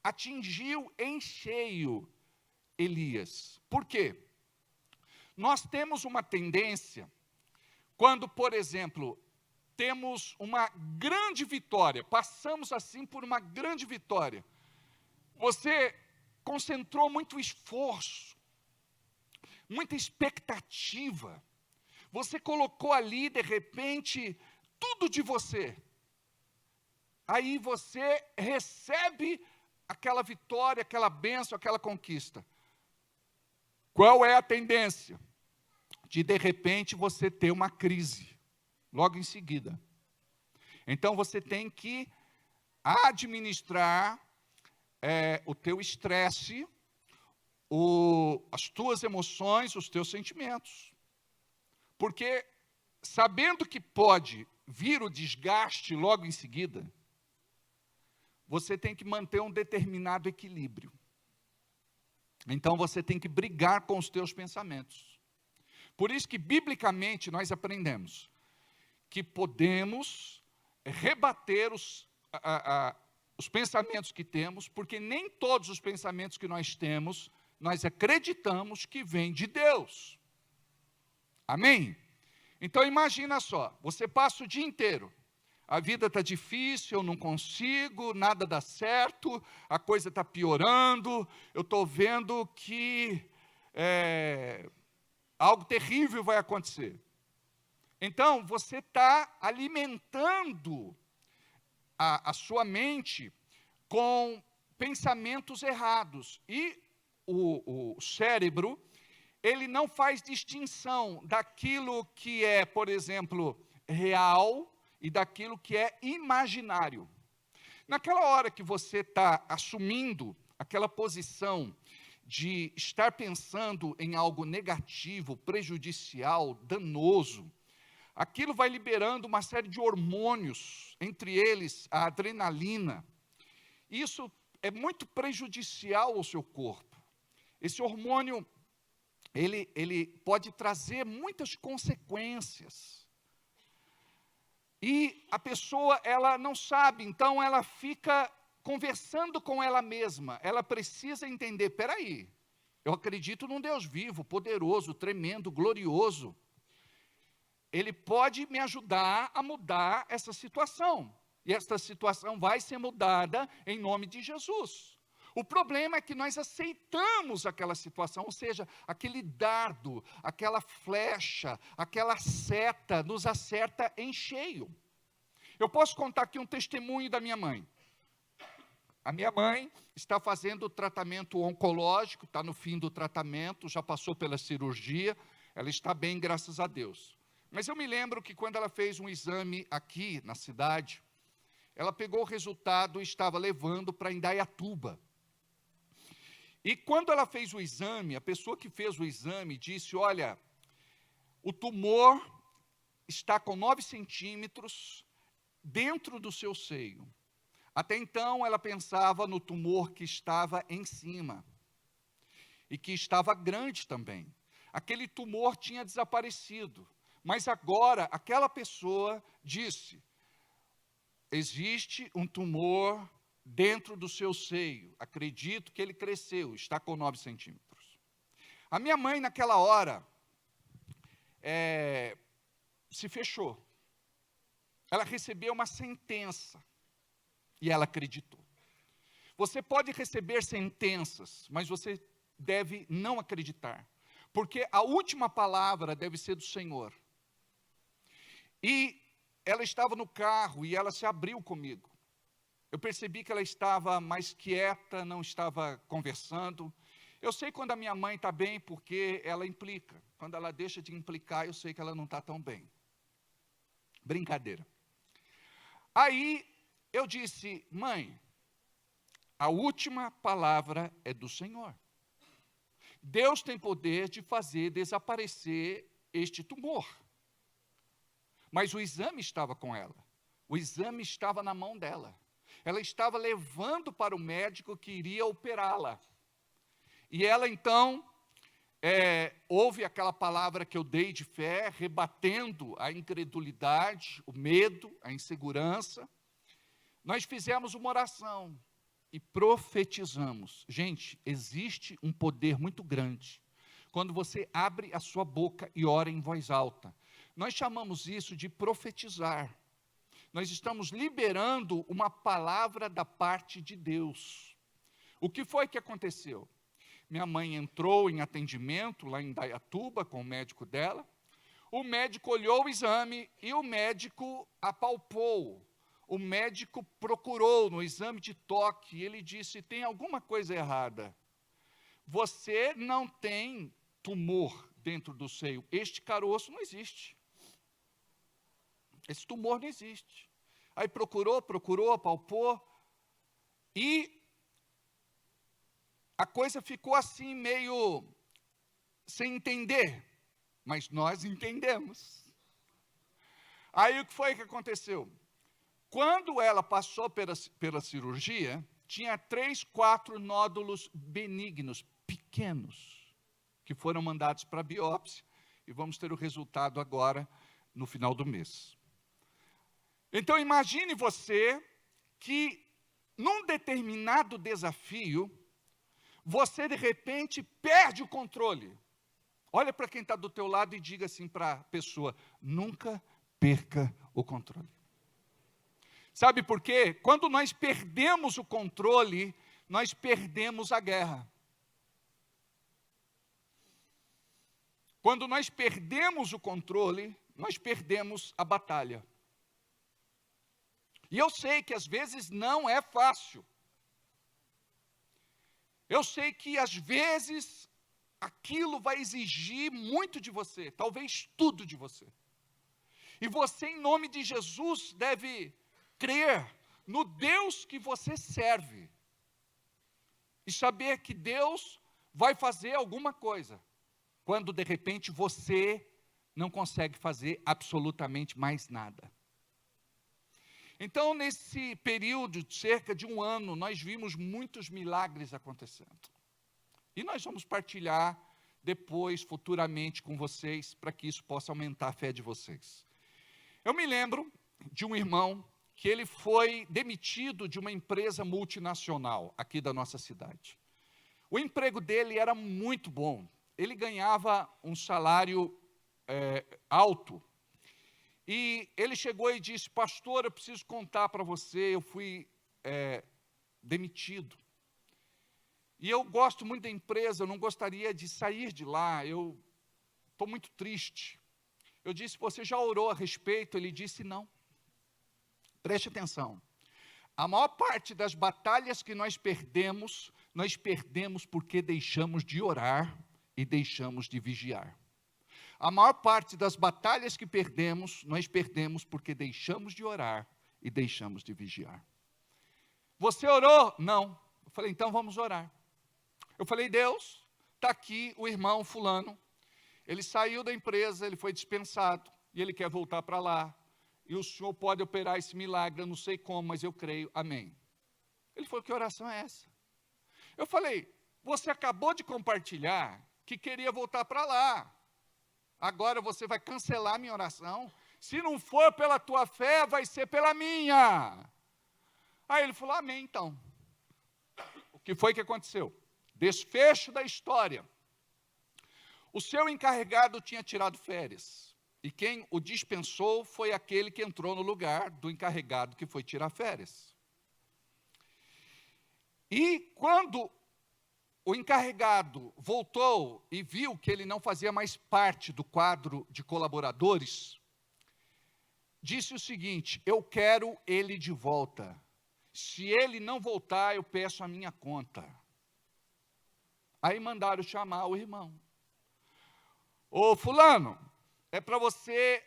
[SPEAKER 6] atingiu em cheio Elias. Por quê? Nós temos uma tendência, quando, por exemplo, temos uma grande vitória, passamos assim por uma grande vitória, você concentrou muito esforço, muita expectativa, você colocou ali, de repente, tudo de você. Aí você recebe aquela vitória, aquela bênção, aquela conquista. Qual é a tendência? De repente, você ter uma crise, logo em seguida. Então, você tem que administrar o teu estresse, as tuas emoções, os teus sentimentos. Porque, sabendo que pode vir o desgaste logo em seguida, você tem que manter um determinado equilíbrio. Então, você tem que brigar com os teus pensamentos. Por isso que, biblicamente, nós aprendemos que podemos rebater os pensamentos que temos, porque nem todos os pensamentos que nós temos, nós acreditamos que vêm de Deus. Amém? Então, imagina só, você passa o dia inteiro, a vida está difícil, eu não consigo, nada dá certo, a coisa está piorando, eu estou vendo que algo terrível vai acontecer. Então, você está alimentando a sua mente com pensamentos errados. E o cérebro, ele não faz distinção daquilo que é, por exemplo, real e daquilo que é imaginário. Naquela hora que você está assumindo aquela posição de estar pensando em algo negativo, prejudicial, danoso, aquilo vai liberando uma série de hormônios, entre eles a adrenalina. Isso é muito prejudicial ao seu corpo. Esse hormônio, ele pode trazer muitas consequências. E a pessoa, ela não sabe, então ela fica conversando com ela mesma. Ela precisa entender, peraí, eu acredito num Deus vivo, poderoso, tremendo, glorioso. Ele pode me ajudar a mudar essa situação. E essa situação vai ser mudada em nome de Jesus. O problema é que nós aceitamos aquela situação, ou seja, aquele dardo, aquela flecha, aquela seta nos acerta em cheio. Eu posso contar aqui um testemunho da minha mãe. A minha mãe está fazendo tratamento oncológico, está no fim do tratamento, já passou pela cirurgia, ela está bem, graças a Deus. Mas eu me lembro que quando ela fez um exame aqui na cidade, ela pegou o resultado e estava levando para Indaiatuba. E quando ela fez o exame, a pessoa que fez o exame disse, olha, o tumor está com 9 centímetros dentro do seu seio. Até então ela pensava no tumor que estava em cima e que estava grande também. Aquele tumor tinha desaparecido, mas agora aquela pessoa disse, existe um tumor dentro do seu seio, acredito que ele cresceu, está com 9 centímetros. A minha mãe naquela hora se fechou. Ela recebeu uma sentença e ela acreditou. Você pode receber sentenças, mas você deve não acreditar, porque a última palavra deve ser do Senhor. E ela estava no carro e ela se abriu comigo. Eu percebi que ela estava mais quieta, não estava conversando. Eu sei quando a minha mãe está bem, porque ela implica. Quando ela deixa de implicar, eu sei que ela não está tão bem. Brincadeira. Aí eu disse, mãe, a última palavra é do Senhor. Deus tem poder de fazer desaparecer este tumor. Mas o exame estava com ela. O exame estava na mão dela. Ela estava levando para o médico que iria operá-la. E ela então ouve aquela palavra que eu dei de fé, rebatendo a incredulidade, o medo, a insegurança. Nós fizemos uma oração e profetizamos. Gente, existe um poder muito grande quando você abre a sua boca e ora em voz alta. Nós chamamos isso de profetizar. Nós estamos liberando uma palavra da parte de Deus. O que foi que aconteceu? Minha mãe entrou em atendimento lá em Indaiatuba com o médico dela. O médico olhou o exame e o médico apalpou. O médico procurou no exame de toque e ele disse, tem alguma coisa errada. Você não tem tumor dentro do seio. Este caroço não existe. Esse tumor não existe. Aí procurou, apalpou, e a coisa ficou assim, meio sem entender. mas nós entendemos. Aí o que foi que aconteceu? Quando ela passou pela cirurgia, tinha 3, 4 nódulos benignos, pequenos, que foram mandados para biópsia, e vamos ter o resultado agora, no final do mês. Então imagine você que, num determinado desafio, você de repente perde o controle. Olha para quem está do teu lado e diga assim para a pessoa: nunca perca o controle. Sabe por quê? Quando nós perdemos o controle, nós perdemos a guerra. Quando nós perdemos o controle, nós perdemos a batalha. E eu sei que às vezes não é fácil. Eu sei que às vezes aquilo vai exigir muito de você, talvez tudo de você. E você, em nome de Jesus, deve crer no Deus que você serve. E saber que Deus vai fazer alguma coisa, quando de repente você não consegue fazer absolutamente mais nada. Então, nesse período de cerca de 1 ano, nós vimos muitos milagres acontecendo. E nós vamos partilhar depois, futuramente, com vocês, para que isso possa aumentar a fé de vocês. Eu me lembro de um irmão que ele foi demitido de uma empresa multinacional aqui da nossa cidade. O emprego dele era muito bom. Ele ganhava um salário alto. E ele chegou e disse: pastor, eu preciso contar para você, eu fui demitido. E eu gosto muito da empresa, eu não gostaria de sair de lá, eu estou muito triste. Eu disse: você já orou a respeito? Ele disse: não. Preste atenção. A maior parte das batalhas que nós perdemos porque deixamos de orar e deixamos de vigiar. A maior parte das batalhas que perdemos, nós perdemos porque deixamos de orar e deixamos de vigiar. Você orou? Não. Eu falei: então vamos orar. Eu falei: Deus, está aqui o irmão fulano, ele saiu da empresa, ele foi dispensado, e ele quer voltar para lá, e o Senhor pode operar esse milagre, eu não sei como, mas eu creio, amém. Ele falou: que oração é essa? Eu falei: você acabou de compartilhar que queria voltar para lá, agora você vai cancelar a minha oração? Se não for pela tua fé, vai ser pela minha. Aí ele falou: amém então. O que foi que aconteceu? Desfecho da história. O seu encarregado tinha tirado férias, e quem o dispensou foi aquele que entrou no lugar do encarregado que foi tirar férias. E quando o encarregado voltou e viu que ele não fazia mais parte do quadro de colaboradores, disse o seguinte: eu quero ele de volta. Se ele não voltar, eu peço a minha conta. Aí mandaram chamar o irmão. Ô fulano, é para você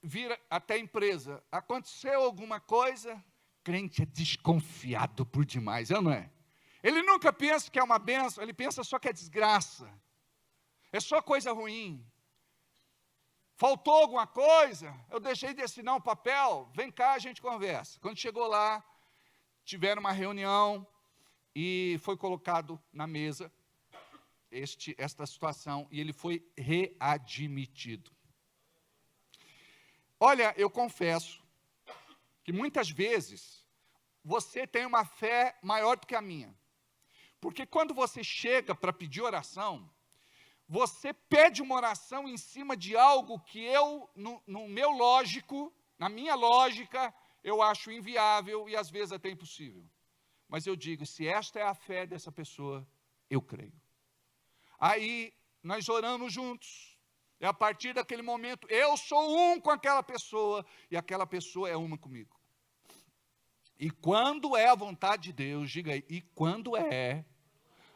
[SPEAKER 6] vir até a empresa. Aconteceu alguma coisa? Crente é desconfiado por demais, não é? Ele nunca pensa que é uma bênção, ele pensa só que é desgraça. É só coisa ruim. Faltou alguma coisa? Eu deixei de assinar um papel, vem cá, a gente conversa. Quando chegou lá, tiveram uma reunião e foi colocado na mesa esta situação, e ele foi readmitido. Olha, eu confesso que muitas vezes você tem uma fé maior do que a minha. Porque quando você chega para pedir oração, você pede uma oração em cima de algo que eu, no meu lógico, na minha lógica, eu acho inviável e às vezes até impossível. Mas eu digo: se esta é a fé dessa pessoa, eu creio. Aí nós oramos juntos. E a partir daquele momento, eu sou um com aquela pessoa e aquela pessoa é uma comigo. E quando é a vontade de Deus, diga aí, e quando é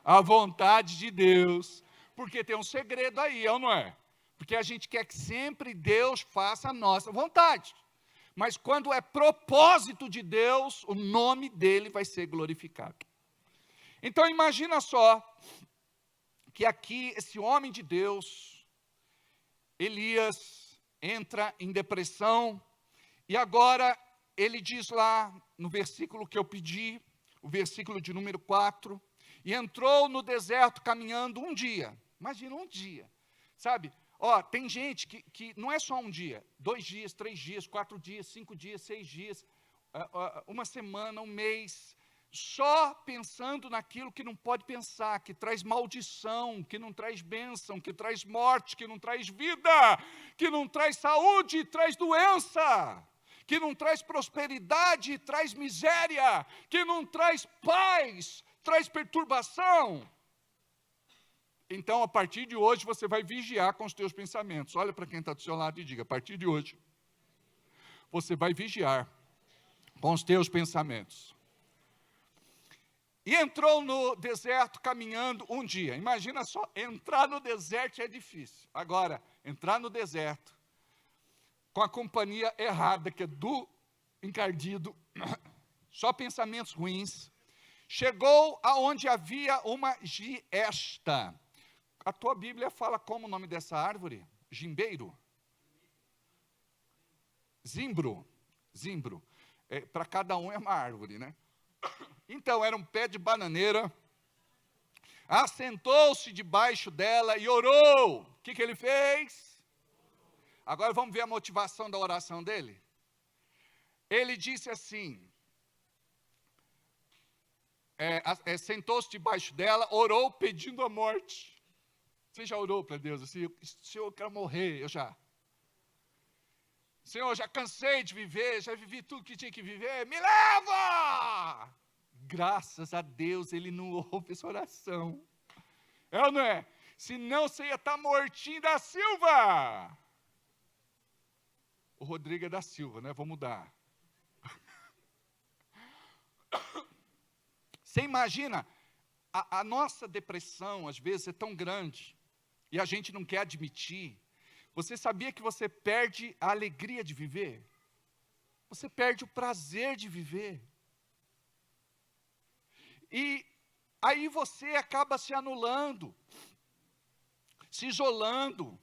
[SPEAKER 6] a vontade de Deus, porque tem um segredo aí, não é? Porque a gente quer que sempre Deus faça a nossa vontade. Mas quando é propósito de Deus, o nome dele vai ser glorificado. Então imagina só, que aqui esse homem de Deus, Elias entra em depressão, e agora ele diz lá no versículo que eu pedi, o versículo de número 4, e entrou no deserto caminhando um dia. Imagina, um dia, sabe? Tem gente que não é só um dia, 2 dias, 3 dias, 4 dias, 5 dias, 6 dias, uma semana, um mês, só pensando naquilo que não pode pensar, que traz maldição, que não traz bênção, que traz morte, que não traz vida, que não traz saúde, traz doença, que não traz prosperidade, traz miséria, que não traz paz, traz perturbação. Então, a partir de hoje, você vai vigiar com os teus pensamentos. Olha para quem está do seu lado e diga: a partir de hoje, você vai vigiar com os teus pensamentos. E entrou no deserto caminhando um dia. Imagina só, entrar no deserto é difícil. Agora, entrar no deserto com a companhia errada, que é do encardido, só pensamentos ruins. Chegou aonde havia uma giesta. A tua Bíblia fala como o nome dessa árvore? Gimbeiro? Zimbro. Para cada um é uma árvore, né? Então, era um pé de bananeira. Assentou-se debaixo dela e orou. O que ele fez? Agora vamos ver a motivação da oração dele. Ele disse assim, sentou-se debaixo dela, orou pedindo a morte. Você já orou para Deus assim? Senhor, eu quero morrer, Senhor, já cansei de viver, já vivi tudo que tinha que viver, me leva! Graças a Deus, ele não ouve essa oração. É ou não é? Senão você ia estar mortinho da Silva. O Rodrigo é da Silva, né? Vou mudar. Você imagina, a nossa depressão, às vezes, é tão grande, e a gente não quer admitir. Você sabia que você perde a alegria de viver? Você perde o prazer de viver. E aí você acaba se anulando, se isolando.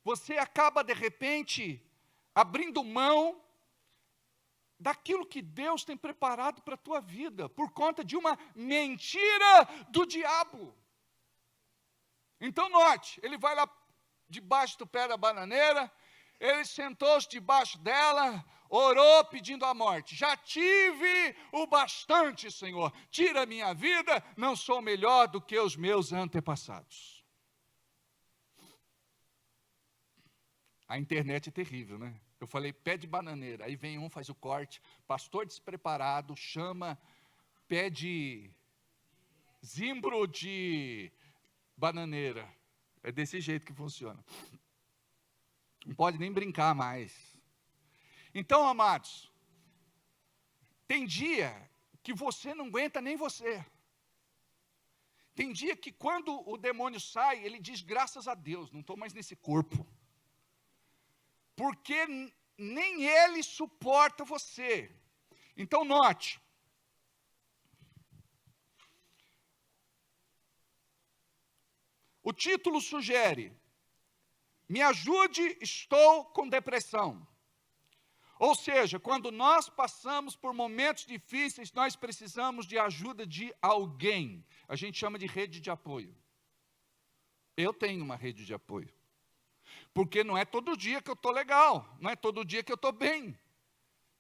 [SPEAKER 6] Você acaba, de repente, abrindo mão daquilo que Deus tem preparado para a tua vida, por conta de uma mentira do diabo. Então note, ele vai lá debaixo do pé da bananeira, ele sentou-se debaixo dela, orou pedindo a morte. Já tive o bastante, Senhor, tira a minha vida, não sou melhor do que os meus antepassados. A internet é terrível, né? Eu falei pé de bananeira, aí vem um, faz o corte, pastor despreparado, chama pé de zimbro de bananeira. É desse jeito que funciona. Não pode nem brincar mais. Então, amados, tem dia que você não aguenta nem você. Tem dia que quando o demônio sai, ele diz graças a Deus, não estou mais nesse corpo. Porque nem ele suporta você. Então note. O título sugere, me ajude, estou com depressão. Ou seja, quando nós passamos por momentos difíceis, nós precisamos de ajuda de alguém. A gente chama de rede de apoio. Eu tenho uma rede de apoio. Porque não é todo dia que eu estou legal, não é todo dia que eu estou bem.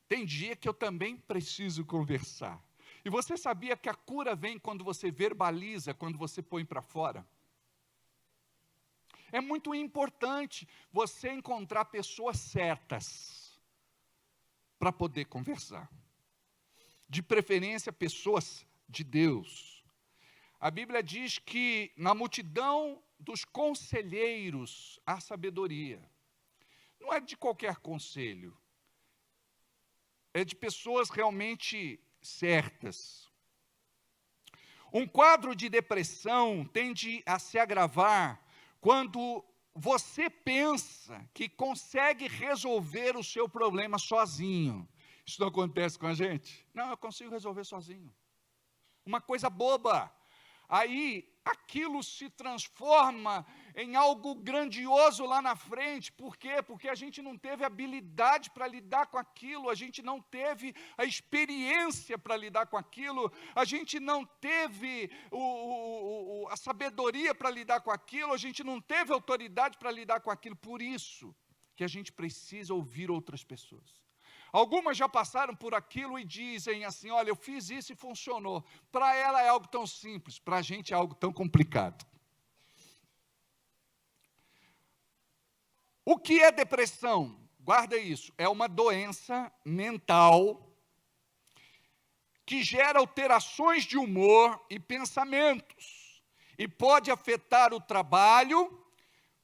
[SPEAKER 6] Tem dia que eu também preciso conversar. E você sabia que a cura vem quando você verbaliza, quando você põe para fora? É muito importante você encontrar pessoas certas para poder conversar. De preferência, pessoas de Deus. A Bíblia diz que na multidão dos conselheiros há sabedoria. Não é de qualquer conselho. É de pessoas realmente certas. Um quadro de depressão tende a se agravar quando você pensa que consegue resolver o seu problema sozinho. Isso não acontece com a gente? Não, eu consigo resolver sozinho. Uma coisa boba. Aí, aquilo se transforma em algo grandioso lá na frente. Por quê? Porque a gente não teve habilidade para lidar com aquilo, a gente não teve a experiência para lidar com aquilo, a gente não teve a sabedoria para lidar com aquilo, a gente não teve autoridade para lidar com aquilo. Por isso que a gente precisa ouvir outras pessoas. Algumas já passaram por aquilo e dizem assim: olha, eu fiz isso e funcionou. Para ela é algo tão simples, para a gente é algo tão complicado. O que é depressão? Guarda isso, é uma doença mental que gera alterações de humor e pensamentos e pode afetar o trabalho,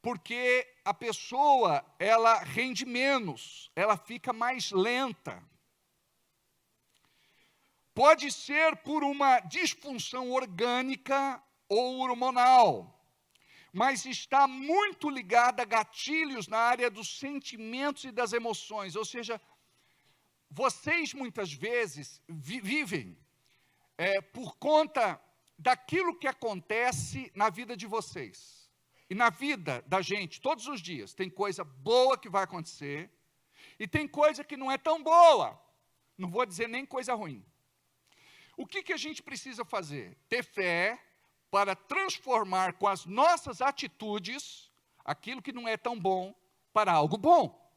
[SPEAKER 6] porque a pessoa, ela rende menos, ela fica mais lenta. Pode ser por uma disfunção orgânica ou hormonal, mas está muito ligada a gatilhos na área dos sentimentos e das emoções. Ou seja, vocês muitas vezes vivem por conta daquilo que acontece na vida de vocês. E na vida da gente, todos os dias, tem coisa boa que vai acontecer, e tem coisa que não é tão boa. Não vou dizer nem coisa ruim. O que a gente precisa fazer? Ter fé para transformar com as nossas atitudes, aquilo que não é tão bom, para algo bom.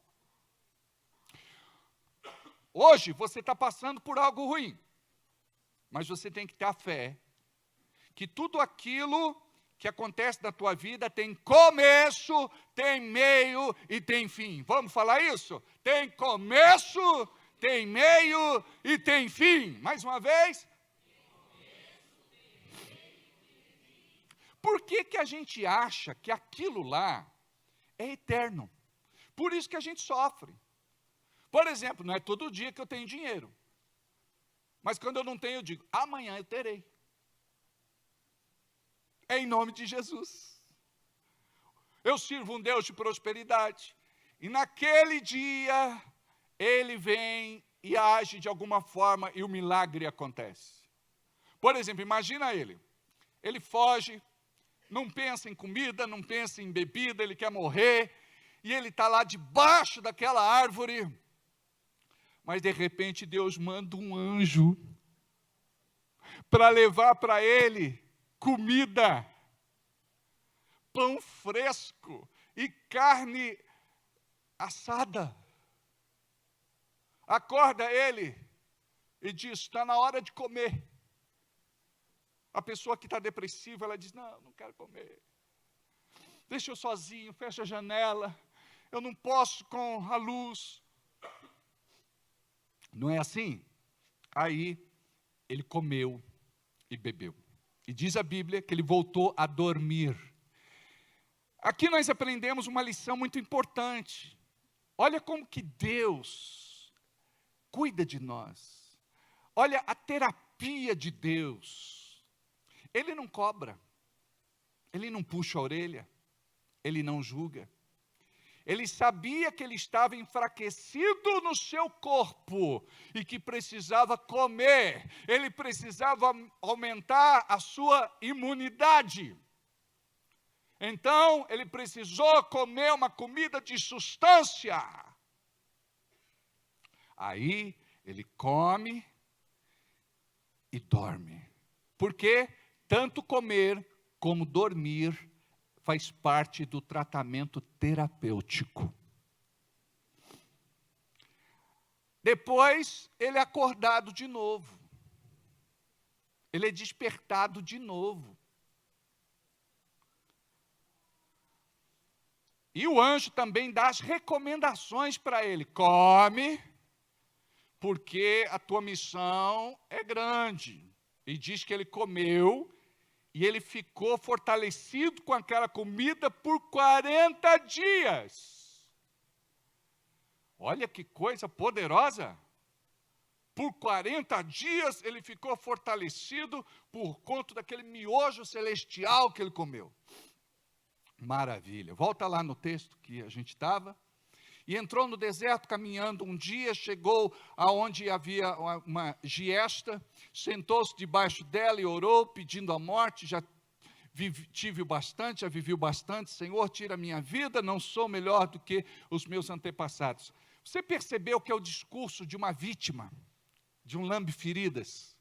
[SPEAKER 6] Hoje, você está passando por algo ruim, mas você tem que ter a fé, que tudo aquilo que acontece na tua vida tem começo, tem meio e tem fim. Vamos falar isso? Tem começo, tem meio e tem fim. Mais uma vez. Por que a gente acha que aquilo lá é eterno? Por isso que a gente sofre. Por exemplo, não é todo dia que eu tenho dinheiro. Mas quando eu não tenho, eu digo: amanhã eu terei. Em nome de Jesus. Eu sirvo um Deus de prosperidade. E naquele dia, Ele vem e age de alguma forma e o milagre acontece. Por exemplo, imagina ele. Ele foge, não pensa em comida, não pensa em bebida, ele quer morrer. E ele está lá debaixo daquela árvore. Mas de repente Deus manda um anjo para levar para ele comida, pão fresco e carne assada. Acorda ele e diz: está na hora de comer. A pessoa que está depressiva, ela diz: não quero comer. Deixa eu sozinho, fecha a janela. Eu não posso com a luz. Não é assim? Aí ele comeu e bebeu. E diz a Bíblia que ele voltou a dormir. Aqui nós aprendemos uma lição muito importante. Olha como que Deus cuida de nós. Olha a terapia de Deus. Ele não cobra. Ele não puxa a orelha. Ele não julga. Ele sabia que ele estava enfraquecido no seu corpo e que precisava comer. Ele precisava aumentar a sua imunidade. Então, ele precisou comer uma comida de substância. Aí, ele come e dorme. Porque tanto comer como dormir faz parte do tratamento terapêutico. Depois, ele é acordado de novo. Ele é despertado de novo. E o anjo também dá as recomendações para ele. Come, porque a tua missão é grande. E diz que ele comeu e ele ficou fortalecido com aquela comida por 40 dias. Olha que coisa poderosa. Por 40 dias ele ficou fortalecido por conta daquele miojo celestial que ele comeu. Maravilha. Volta lá no texto que a gente estava. E entrou no deserto caminhando um dia, chegou aonde havia uma giesta, sentou-se debaixo dela e orou, pedindo a morte, já tive o bastante, já vivi o bastante, Senhor, tira a minha vida, não sou melhor do que os meus antepassados. Você percebeu que é o discurso de uma vítima, de um lambe-feridas?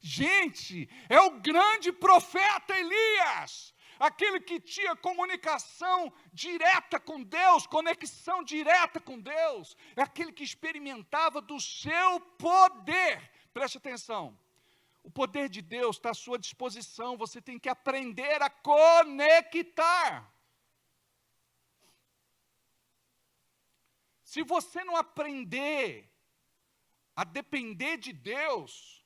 [SPEAKER 6] Gente, é o grande profeta Elias, aquele que tinha comunicação direta com Deus, conexão direta com Deus, é aquele que experimentava do seu poder. Preste atenção, o poder de Deus está à sua disposição, você tem que aprender a conectar. Se você não aprender a depender de Deus,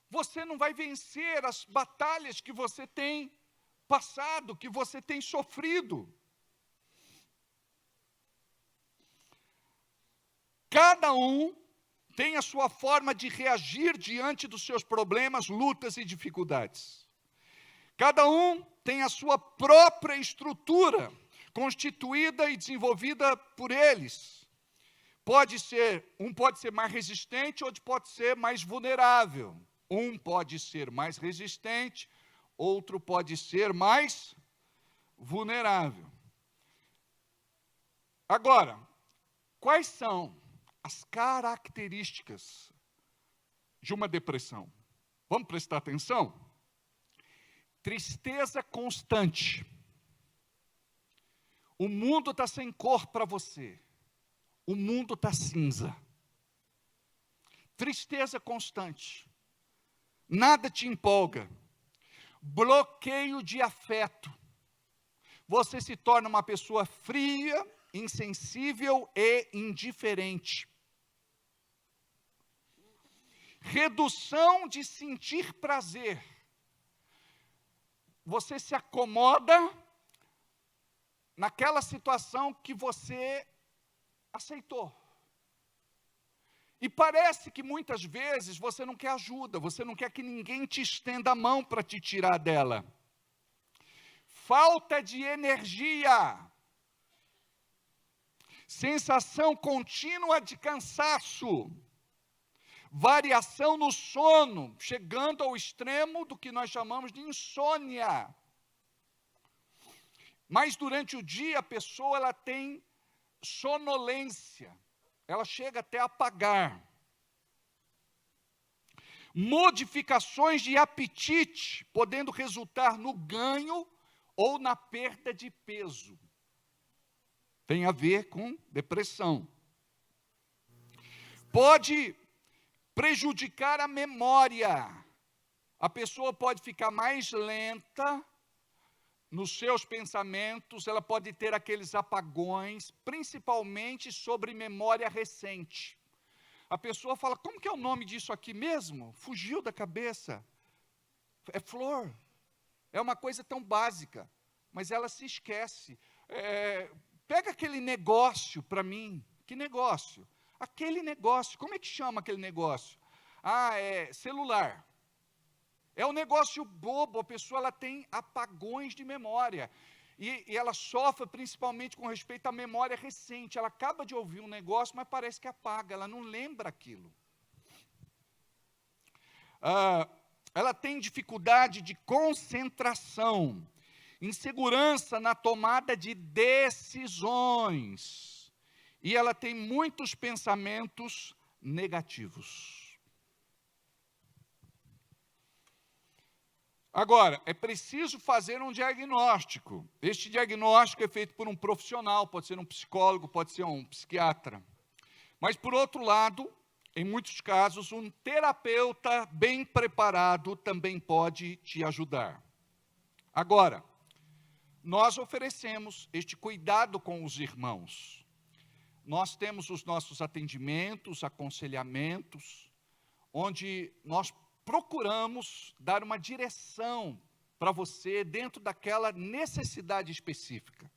[SPEAKER 6] você não vai vencer as batalhas que você tem passado, que você tem sofrido. Cada um tem a sua forma de reagir diante dos seus problemas, lutas e dificuldades. Cada um tem a sua própria estrutura, constituída e desenvolvida por eles. Um pode ser mais resistente, outro pode ser mais vulnerável. Um pode ser mais resistente, outro pode ser mais vulnerável. Agora, quais são as características de uma depressão? Vamos prestar atenção? Tristeza constante. O mundo está sem cor para você. O mundo está cinza. Tristeza constante. Nada te empolga. Bloqueio de afeto. Você se torna uma pessoa fria, insensível e indiferente. Redução de sentir prazer. Você se acomoda naquela situação que você aceitou. E parece que muitas vezes você não quer ajuda, você não quer que ninguém te estenda a mão para te tirar dela. Falta de energia. Sensação contínua de cansaço. Variação no sono, chegando ao extremo do que nós chamamos de insônia. Mas durante o dia a pessoa ela tem sonolência. Ela chega até a apagar. Modificações de apetite, podendo resultar no ganho ou na perda de peso. Tem a ver com depressão. Pode prejudicar a memória. A pessoa pode ficar mais lenta nos seus pensamentos, ela pode ter aqueles apagões, principalmente sobre memória recente. A pessoa fala, como que é o nome disso aqui mesmo? Fugiu da cabeça. É flor. É uma coisa tão básica, mas ela se esquece. Pega aquele negócio para mim. Que negócio? Aquele negócio. Como é que chama aquele negócio? É celular. É um negócio bobo, a pessoa ela tem apagões de memória. E ela sofre principalmente com respeito à memória recente. Ela acaba de ouvir um negócio, mas parece que apaga, ela não lembra aquilo. Ela tem dificuldade de concentração, insegurança na tomada de decisões. E ela tem muitos pensamentos negativos. Agora, é preciso fazer um diagnóstico. Este diagnóstico é feito por um profissional, pode ser um psicólogo, pode ser um psiquiatra. Mas, por outro lado, em muitos casos, um terapeuta bem preparado também pode te ajudar. Agora, nós oferecemos este cuidado com os irmãos. Nós temos os nossos atendimentos, aconselhamentos, onde nós procuramos dar uma direção para você dentro daquela necessidade específica.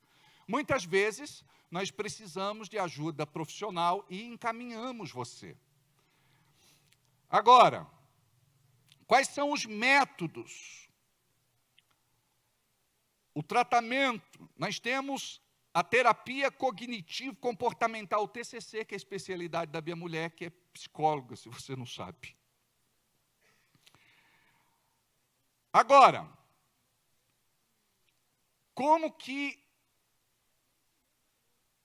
[SPEAKER 6] Muitas vezes, nós precisamos de ajuda profissional e encaminhamos você. Agora, quais são os métodos? O tratamento, nós temos a terapia cognitivo-comportamental, o TCC, que é a especialidade da minha mulher, que é psicóloga, se você não sabe. Agora, como que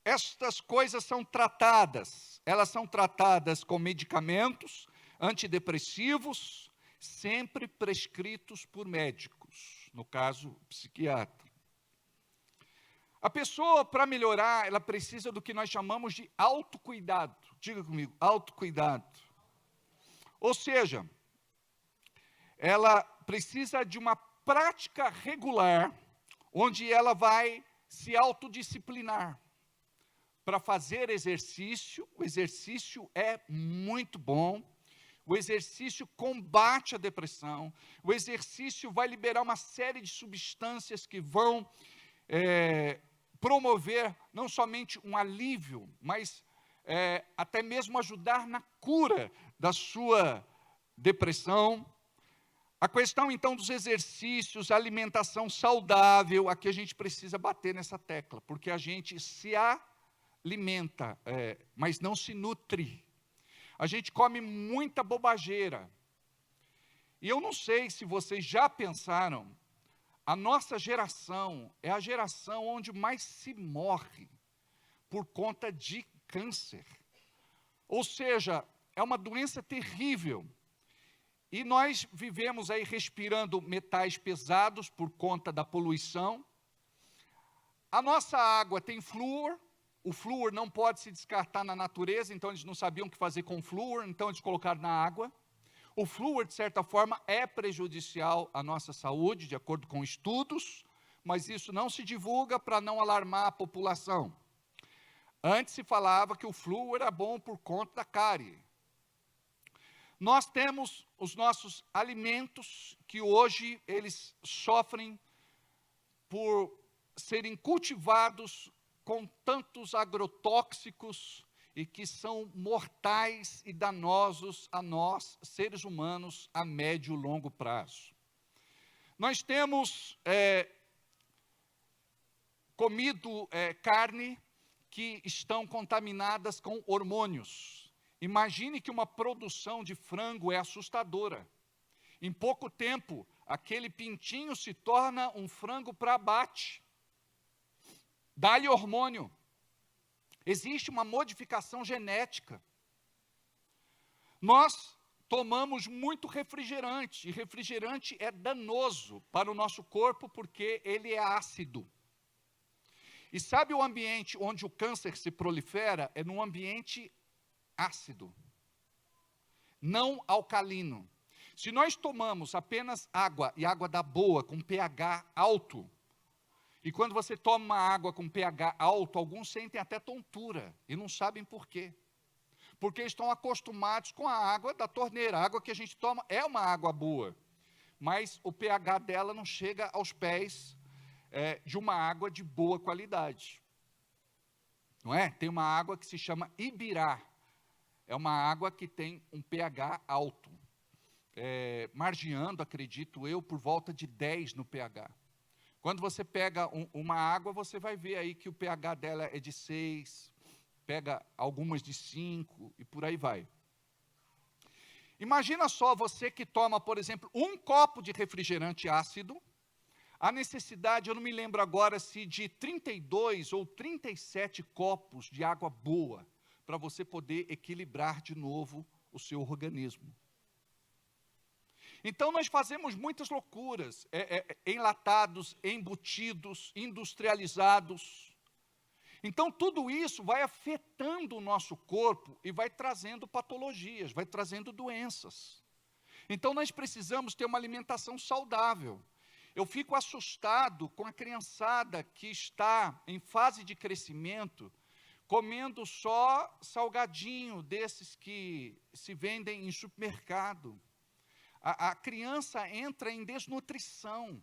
[SPEAKER 6] estas coisas são tratadas? Elas são tratadas com medicamentos antidepressivos, sempre prescritos por médicos, no caso, psiquiatra. A pessoa, para melhorar, ela precisa do que nós chamamos de autocuidado. Diga comigo, autocuidado. Ou seja, ela precisa de uma prática regular, onde ela vai se autodisciplinar para fazer exercício. O exercício é muito bom. O exercício combate a depressão. O exercício vai liberar uma série de substâncias que vão promover não somente um alívio, mas até mesmo ajudar na cura da sua depressão. A questão, então, dos exercícios, a alimentação saudável, aqui a gente precisa bater nessa tecla, porque a gente se alimenta, mas não se nutre. A gente come muita bobageira. E eu não sei se vocês já pensaram, a nossa geração é a geração onde mais se morre por conta de câncer. Ou seja, é uma doença terrível. E nós vivemos aí respirando metais pesados por conta da poluição. A nossa água tem flúor. O flúor não pode se descartar na natureza, então eles não sabiam o que fazer com o flúor, então eles colocaram na água. O flúor, de certa forma, é prejudicial à nossa saúde, de acordo com estudos, mas isso não se divulga para não alarmar a população. Antes se falava que o flúor era bom por conta da cárie. Nós temos os nossos alimentos que hoje eles sofrem por serem cultivados com tantos agrotóxicos e que são mortais e danosos a nós, seres humanos, a médio e longo prazo. Nós temos comido carne que estão contaminadas com hormônios. Imagine que uma produção de frango é assustadora. Em pouco tempo, aquele pintinho se torna um frango para abate. Dá-lhe hormônio. Existe uma modificação genética. Nós tomamos muito refrigerante, e refrigerante é danoso para o nosso corpo porque ele é ácido. E sabe o ambiente onde o câncer se prolifera? É num ambiente ácido, não alcalino. Se nós tomamos apenas água, e água da boa, com pH alto, e quando você toma uma água com pH alto, alguns sentem até tontura, e não sabem por quê. Porque estão acostumados com a água da torneira. A água que a gente toma é uma água boa, mas o pH dela não chega aos pés de uma água de boa qualidade. Não é? Tem uma água que se chama Ibirá. É uma água que tem um pH alto, margeando, acredito eu, por volta de 10 no pH. Quando você pega uma água, você vai ver aí que o pH dela é de 6, pega algumas de 5 e por aí vai. Imagina só você que toma, por exemplo, um copo de refrigerante ácido, a necessidade, eu não me lembro agora se de 32 ou 37 copos de água boa, para você poder equilibrar de novo o seu organismo. Então nós fazemos muitas loucuras, enlatados, embutidos, industrializados. Então tudo isso vai afetando o nosso corpo e vai trazendo patologias, vai trazendo doenças. Então nós precisamos ter uma alimentação saudável. Eu fico assustado com a criançada que está em fase de crescimento, comendo só salgadinho desses que se vendem em supermercado. A criança entra em desnutrição.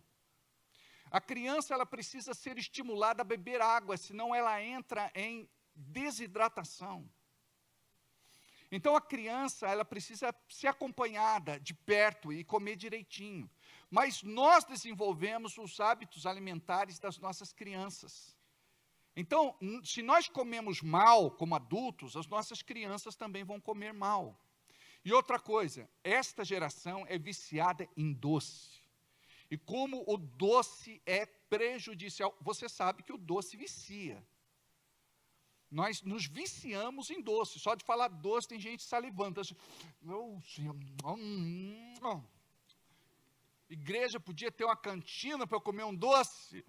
[SPEAKER 6] A criança ela precisa ser estimulada a beber água, senão ela entra em desidratação. Então a criança ela precisa ser acompanhada de perto e comer direitinho. Mas nós desenvolvemos os hábitos alimentares das nossas crianças. Então, se nós comemos mal como adultos, as nossas crianças também vão comer mal. E outra coisa, esta geração é viciada em doce. E como o doce é prejudicial. Você sabe que o doce vicia. Nós nos viciamos em doce. Só de falar doce tem gente salivando. Igreja podia ter uma cantina para eu comer um doce.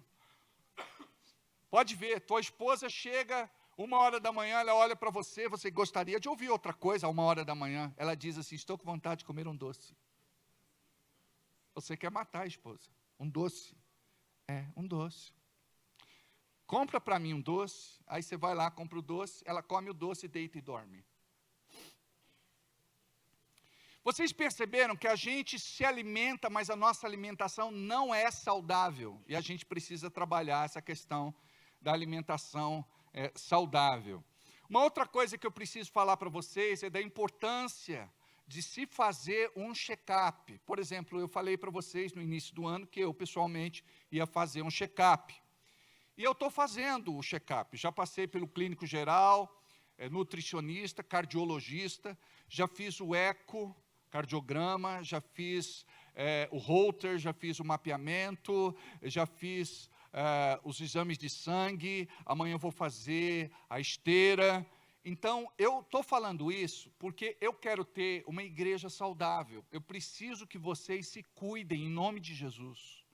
[SPEAKER 6] Pode ver, tua esposa chega 1h da manhã, ela olha para você, você gostaria de ouvir outra coisa a 1h da manhã. Ela diz assim, estou com vontade de comer um doce. Você quer matar a esposa. Um doce. Um doce. Compra para mim um doce, aí você vai lá, compra o doce, ela come o doce, deita e dorme. Vocês perceberam que a gente se alimenta, mas a nossa alimentação não é saudável. E a gente precisa trabalhar essa questão da alimentação saudável. Uma outra coisa que eu preciso falar para vocês é da importância de se fazer um check-up. Por exemplo, eu falei para vocês no início do ano que eu, pessoalmente, ia fazer um check-up. E eu estou fazendo o check-up. Já passei pelo clínico geral, nutricionista, cardiologista, já fiz o ecocardiograma, já fiz o Holter, já fiz o mapeamento, já fiz os exames de sangue, amanhã eu vou fazer a esteira. Então, eu estou falando isso porque eu quero ter uma igreja saudável. Eu preciso que vocês se cuidem em nome de Jesus.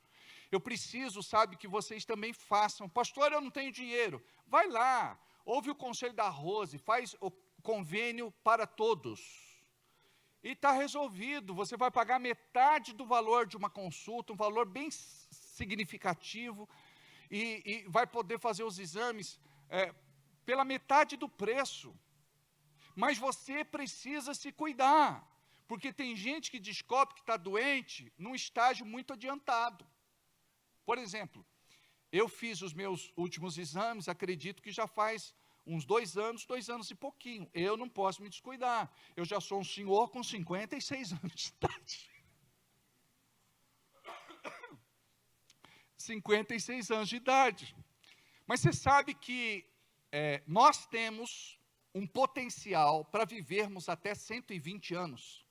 [SPEAKER 6] Eu preciso, sabe, que vocês também façam. Pastor, eu não tenho dinheiro. Vai lá, ouve o conselho da Rose, faz o convênio para todos. E está resolvido. Você vai pagar metade do valor de uma consulta, um valor bem significativo, e vai poder fazer os exames pela metade do preço. Mas você precisa se cuidar, porque tem gente que descobre que está doente num estágio muito adiantado. Por exemplo, eu fiz os meus últimos exames, acredito que já faz uns 2 anos e pouquinho. Eu não posso me descuidar. Eu já sou um senhor com 56 anos de idade. 56 anos de idade. Mas você sabe que nós temos um potencial para vivermos até 120 anos.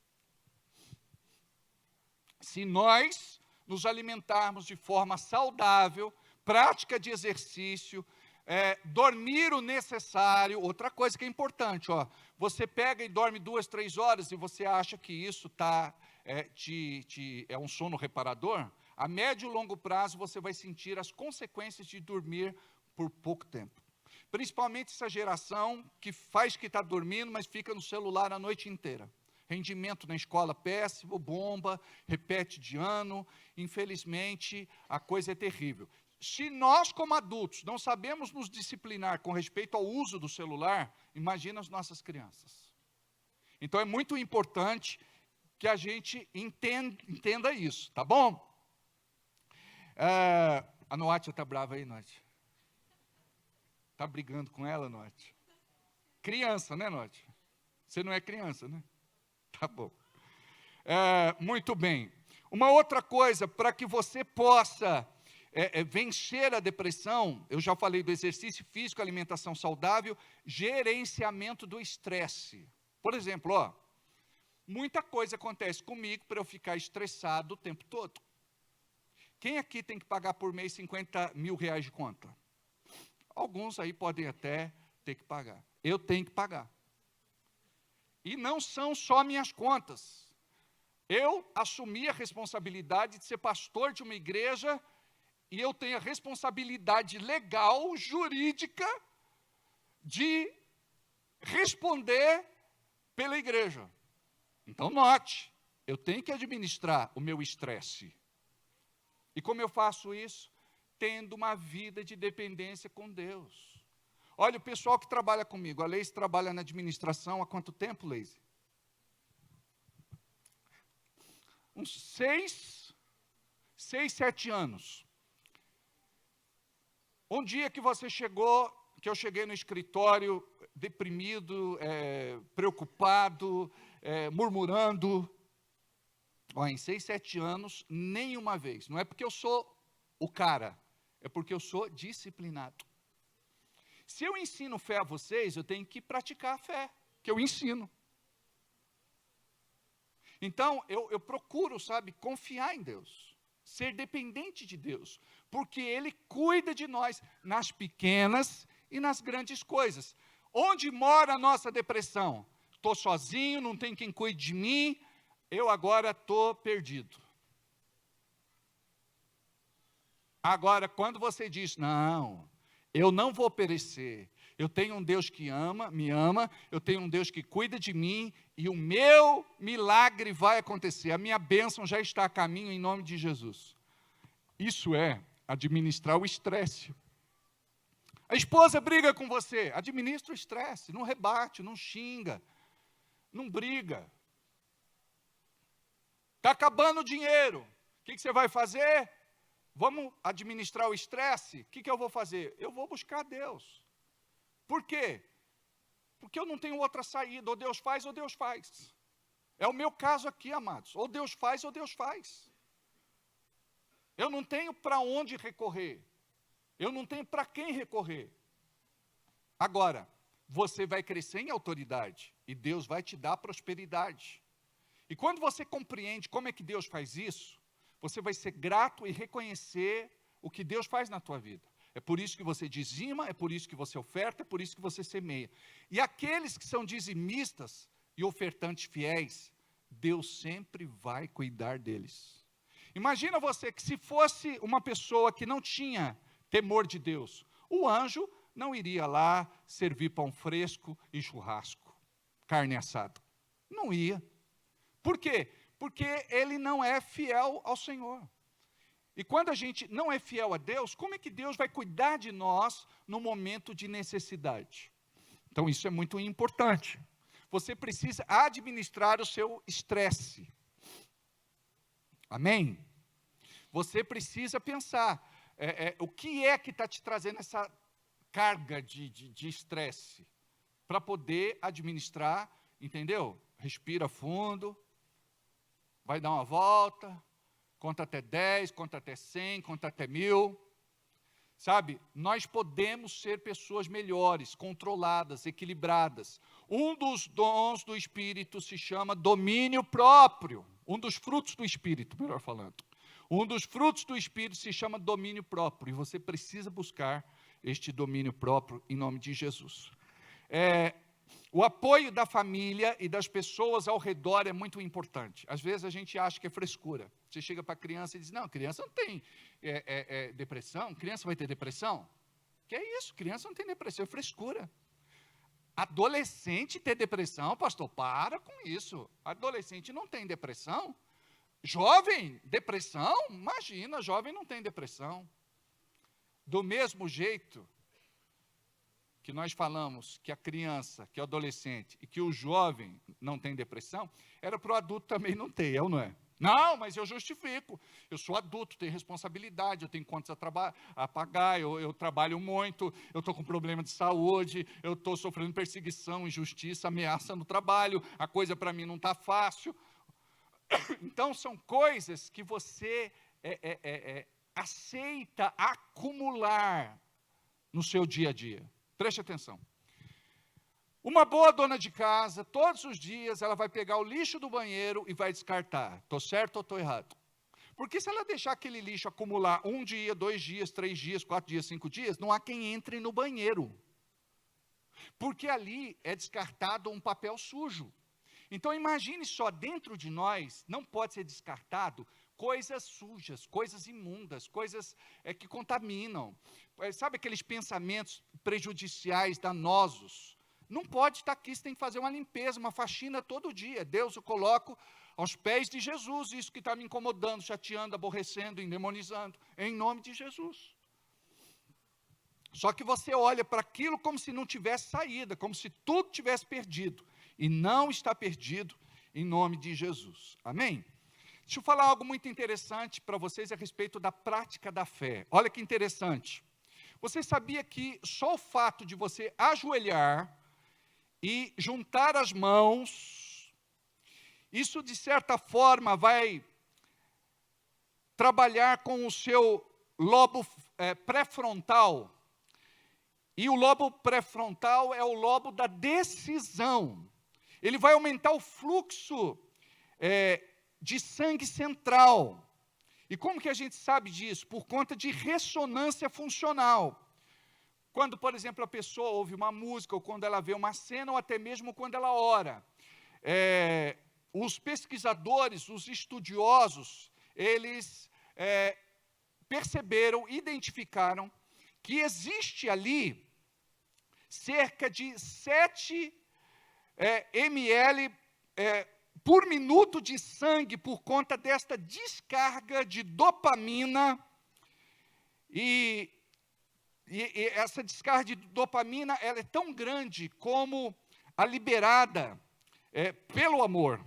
[SPEAKER 6] Se nós nos alimentarmos de forma saudável, prática de exercício, dormir o necessário. Outra coisa que é importante, você pega e dorme 2, 3 horas e você acha que isso é um sono reparador, a médio e longo prazo você vai sentir as consequências de dormir por pouco tempo. Principalmente essa geração que faz que está dormindo, mas fica no celular a noite inteira. Rendimento na escola péssimo, bomba, repete de ano. Infelizmente, a coisa é terrível. Se nós, como adultos, não sabemos nos disciplinar com respeito ao uso do celular, imagina as nossas crianças. Então, é muito importante que a gente entenda isso, tá bom? A Noatia está brava aí, Noatia? Está brigando com ela, Noatia? Criança, né, Noatia? Você não é criança, né? Tá bom. Muito bem. Uma outra coisa, para que você possa vencer a depressão, eu já falei do exercício físico, alimentação saudável, gerenciamento do estresse. Por exemplo, muita coisa acontece comigo para eu ficar estressado o tempo todo. Quem aqui tem que pagar por mês 50 mil reais de conta? Alguns aí podem até ter que pagar. Eu tenho que pagar. E não são só minhas contas. Eu assumi a responsabilidade de ser pastor de uma igreja e eu tenho a responsabilidade legal, jurídica, de responder pela igreja. Então, note, eu tenho que administrar o meu estresse. E como eu faço isso? Tendo uma vida de dependência com Deus. Olha, o pessoal que trabalha comigo, a Leise trabalha na administração há quanto tempo, Leise? Uns 6, 7 anos. Um dia que você chegou, que eu cheguei no escritório deprimido, preocupado, murmurando. Em 6, 7 anos, nenhuma vez. Não é porque eu sou o cara, é porque eu sou disciplinado. Se eu ensino fé a vocês, eu tenho que praticar a fé que eu ensino. Então, eu procuro, confiar em Deus. ser dependente de Deus, porque Ele cuida de nós nas pequenas e nas grandes coisas. Onde mora a nossa depressão? Estou sozinho, não tem quem cuide de mim, eu agora estou perdido. Agora, quando você diz, não, eu não vou perecer, eu tenho um Deus que me ama, eu tenho um Deus que cuida de mim, e o meu milagre vai acontecer, a minha bênção já está a caminho em nome de Jesus. Isso é administrar o estresse. A esposa briga com você, administra o estresse, não rebate, não xinga, não briga. Está acabando o dinheiro, o que você vai fazer? Vamos administrar o estresse? O que eu vou fazer? Eu vou buscar Deus. Por quê? Porque eu não tenho outra saída, ou Deus faz ou Deus faz. É o meu caso aqui, amados, ou Deus faz ou Deus faz. Eu não tenho para onde recorrer, eu não tenho para quem recorrer. Agora, você vai crescer em autoridade, e Deus vai te dar prosperidade. E quando você compreende como é que Deus faz isso, você vai ser grato e reconhecer o que Deus faz na tua vida. É por isso que você dizima, é por isso que você oferta, é por isso que você semeia. E aqueles que são dizimistas e ofertantes fiéis, Deus sempre vai cuidar deles. Imagina você que se fosse uma pessoa que não tinha temor de Deus, o anjo não iria lá servir pão fresco e churrasco, carne assada. Não ia. Por quê? Porque ele não é fiel ao Senhor. E quando a gente não é fiel a Deus, como é que Deus vai cuidar de nós no momento de necessidade? Então isso é muito importante. Você precisa administrar o seu estresse. Amém? Você precisa pensar, o que é que está te trazendo essa carga de estresse? Para poder administrar, entendeu? Respira fundo, vai dar uma volta, conta até 10, conta até 100, conta até 1000. Sabe, nós podemos ser pessoas melhores, controladas, equilibradas. Um dos dons do Espírito se chama domínio próprio. Um dos frutos do Espírito, melhor falando. Um dos frutos do Espírito se chama domínio próprio. E você precisa buscar este domínio próprio em nome de Jesus. O apoio da família e das pessoas ao redor é muito importante. Às vezes a gente acha que é frescura. Você chega para a criança e diz, não, criança não tem depressão, criança vai ter depressão? Que é isso, criança não tem depressão, é frescura. Adolescente ter depressão, pastor, para com isso. Adolescente não tem depressão. Jovem, depressão? Imagina, jovem não tem depressão. Do mesmo jeito que nós falamos que a criança, que o adolescente e que o jovem não tem depressão, era para o adulto também não ter, ou não é? Não, mas eu justifico, eu sou adulto, tenho responsabilidade, eu tenho contas a pagar, eu trabalho muito, eu estou com problema de saúde, eu estou sofrendo perseguição, injustiça, ameaça no trabalho, a coisa para mim não está fácil. Então são coisas que você aceita acumular no seu dia a dia. Preste atenção. Uma boa dona de casa, todos os dias, ela vai pegar o lixo do banheiro e vai descartar. Estou certo ou estou errado? Porque se ela deixar aquele lixo acumular 1 dia, 2 dias, 3 dias, 4 dias, 5 dias, não há quem entre no banheiro. Porque ali é descartado um papel sujo. Então imagine só, dentro de nós não pode ser descartado coisas sujas, coisas imundas, coisas que contaminam. Sabe aqueles pensamentos prejudiciais, danosos? Não pode estar aqui, você tem que fazer uma limpeza, uma faxina todo dia. Deus, eu coloco aos pés de Jesus isso que está me incomodando, chateando, aborrecendo, endemonizando, em nome de Jesus. Só que você olha para aquilo como se não tivesse saída, como se tudo tivesse perdido. E não está perdido em nome de Jesus. Amém? Deixa eu falar algo muito interessante para vocês a respeito da prática da fé. Olha que interessante. Você sabia que só o fato de você ajoelhar e juntar as mãos, isso de certa forma vai trabalhar com o seu lobo pré-frontal. E o lobo pré-frontal é o lobo da decisão. Ele vai aumentar o fluxo de sangue central. E como que a gente sabe disso? Por conta de ressonância funcional. Quando, por exemplo, a pessoa ouve uma música, ou quando ela vê uma cena, ou até mesmo quando ela ora. Os pesquisadores, os estudiosos, eles perceberam, identificaram que existe ali cerca de 7 ml por minuto de sangue por conta desta descarga de dopamina. E essa descarga de dopamina ela é tão grande como a liberada pelo amor.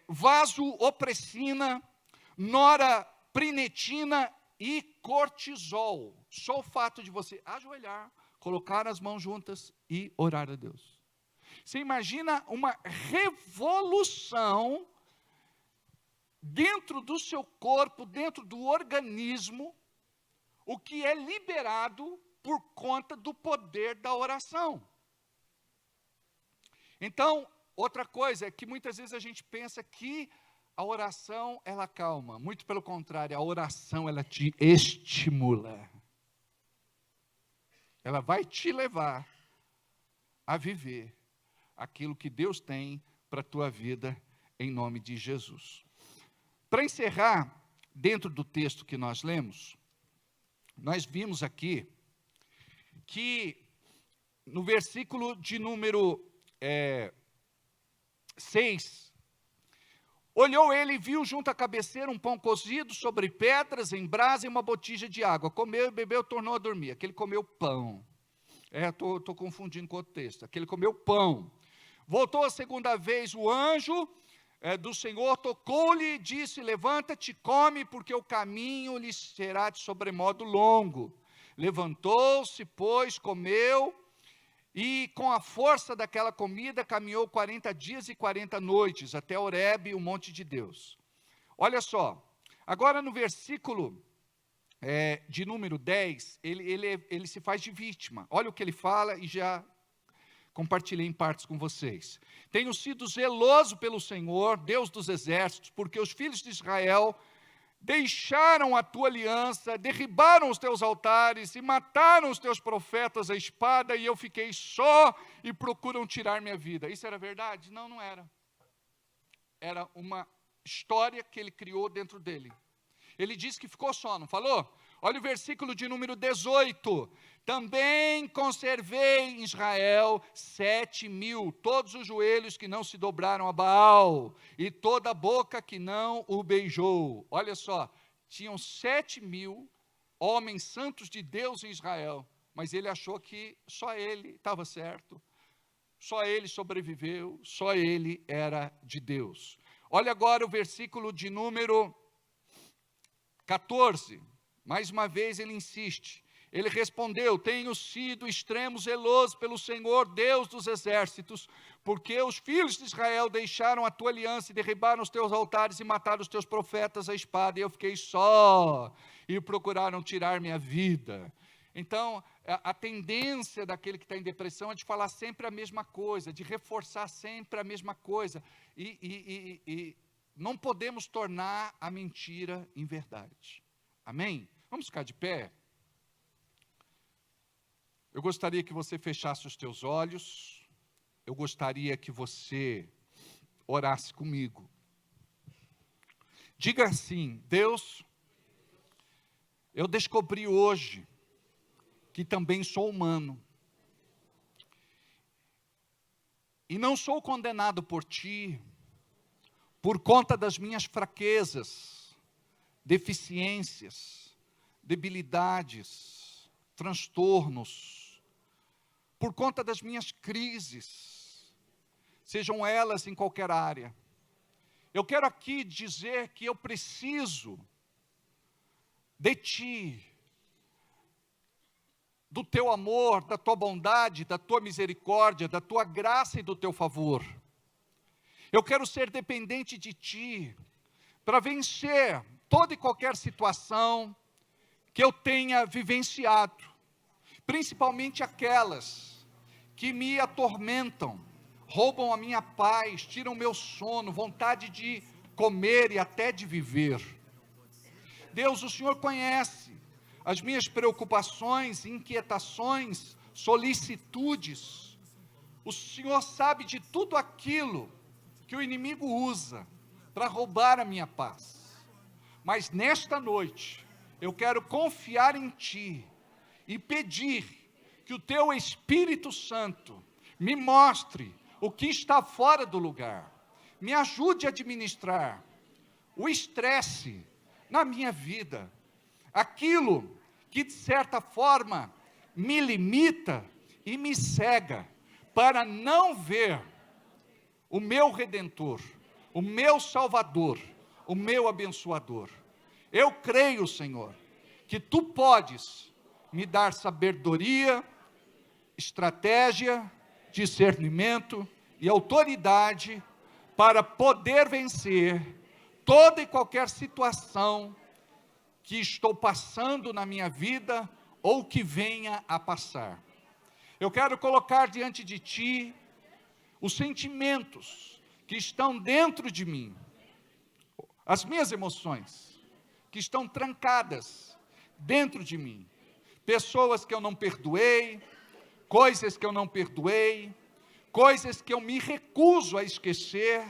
[SPEAKER 6] Vasopressina, noraprinetina e cortisol. Só o fato de você ajoelhar, colocar as mãos juntas e orar a Deus. Você imagina uma revolução dentro do seu corpo, dentro do organismo, o que é liberado por conta do poder da oração. Então, outra coisa é que muitas vezes a gente pensa que a oração, ela acalma. Muito pelo contrário, a oração, ela te estimula. Ela vai te levar a viver aquilo que Deus tem para a tua vida, em nome de Jesus. Para encerrar, dentro do texto que nós lemos, nós vimos aqui que no versículo de número 6, olhou ele e viu junto à cabeceira um pão cozido sobre pedras em brasa e uma botija de água. Comeu e bebeu, tornou a dormir. Aquele comeu pão. Estou confundindo com o texto. Aquele comeu pão. Voltou a segunda vez o anjo do Senhor, tocou-lhe e disse: levanta-te, come, porque o caminho lhe será de sobremodo longo. Levantou-se, pois, comeu, e com a força daquela comida caminhou 40 dias e 40 noites, até Horebe, o monte de Deus. Olha só, agora no versículo de número 10, ele se faz de vítima. Olha o que ele fala e já compartilhei em partes com vocês. Tenho sido zeloso pelo Senhor, Deus dos exércitos, porque os filhos de Israel deixaram a tua aliança, derribaram os teus altares e mataram os teus profetas à espada, e eu fiquei só e procuram tirar minha vida. Isso era verdade? Não, não era. Era uma história que ele criou dentro dele. Ele disse que ficou só, não falou? Olha o versículo de número 18. Também conservei em Israel 7.000, todos os joelhos que não se dobraram a Baal, e toda a boca que não o beijou. Olha só, tinham 7.000 homens santos de Deus em Israel, mas ele achou que só ele estava certo, só ele sobreviveu, só ele era de Deus. Olha agora o versículo de número 14, mais uma vez ele insiste. Ele respondeu: tenho sido extremo zeloso pelo Senhor, Deus dos exércitos, porque os filhos de Israel deixaram a tua aliança e derribaram os teus altares e mataram os teus profetas à espada, e eu fiquei só, e procuraram tirar minha vida. Então, a tendência daquele que está em depressão é de falar sempre a mesma coisa, de reforçar sempre a mesma coisa, e não podemos tornar a mentira em verdade. Amém? Vamos ficar de pé? Eu gostaria que você fechasse os teus olhos, eu gostaria que você orasse comigo. Diga assim: Deus, eu descobri hoje que também sou humano, e não sou condenado por Ti, por conta das minhas fraquezas, deficiências, debilidades, transtornos, por conta das minhas crises, sejam elas em qualquer área. Eu quero aqui dizer que eu preciso de Ti, do Teu amor, da Tua bondade, da Tua misericórdia, da Tua graça e do Teu favor. Eu quero ser dependente de Ti, para vencer toda e qualquer situação que eu tenha vivenciado, principalmente aquelas que me atormentam, roubam a minha paz, tiram meu sono, vontade de comer e até de viver. Deus, o Senhor conhece as minhas preocupações, inquietações, solicitudes. O Senhor sabe de tudo aquilo que o inimigo usa para roubar a minha paz. Mas nesta noite, eu quero confiar em Ti e pedir que o Teu Espírito Santo me mostre o que está fora do lugar, me ajude a administrar o estresse na minha vida, aquilo que de certa forma me limita e me cega, para não ver o meu Redentor, o meu Salvador, o meu abençoador. Eu creio, Senhor, que Tu podes me dar sabedoria, estratégia, discernimento e autoridade para poder vencer toda e qualquer situação que estou passando na minha vida ou que venha a passar. Eu quero colocar diante de Ti os sentimentos que estão dentro de mim, as minhas emoções que estão trancadas dentro de mim, pessoas que eu não perdoei, coisas que eu não perdoei, coisas que eu me recuso a esquecer.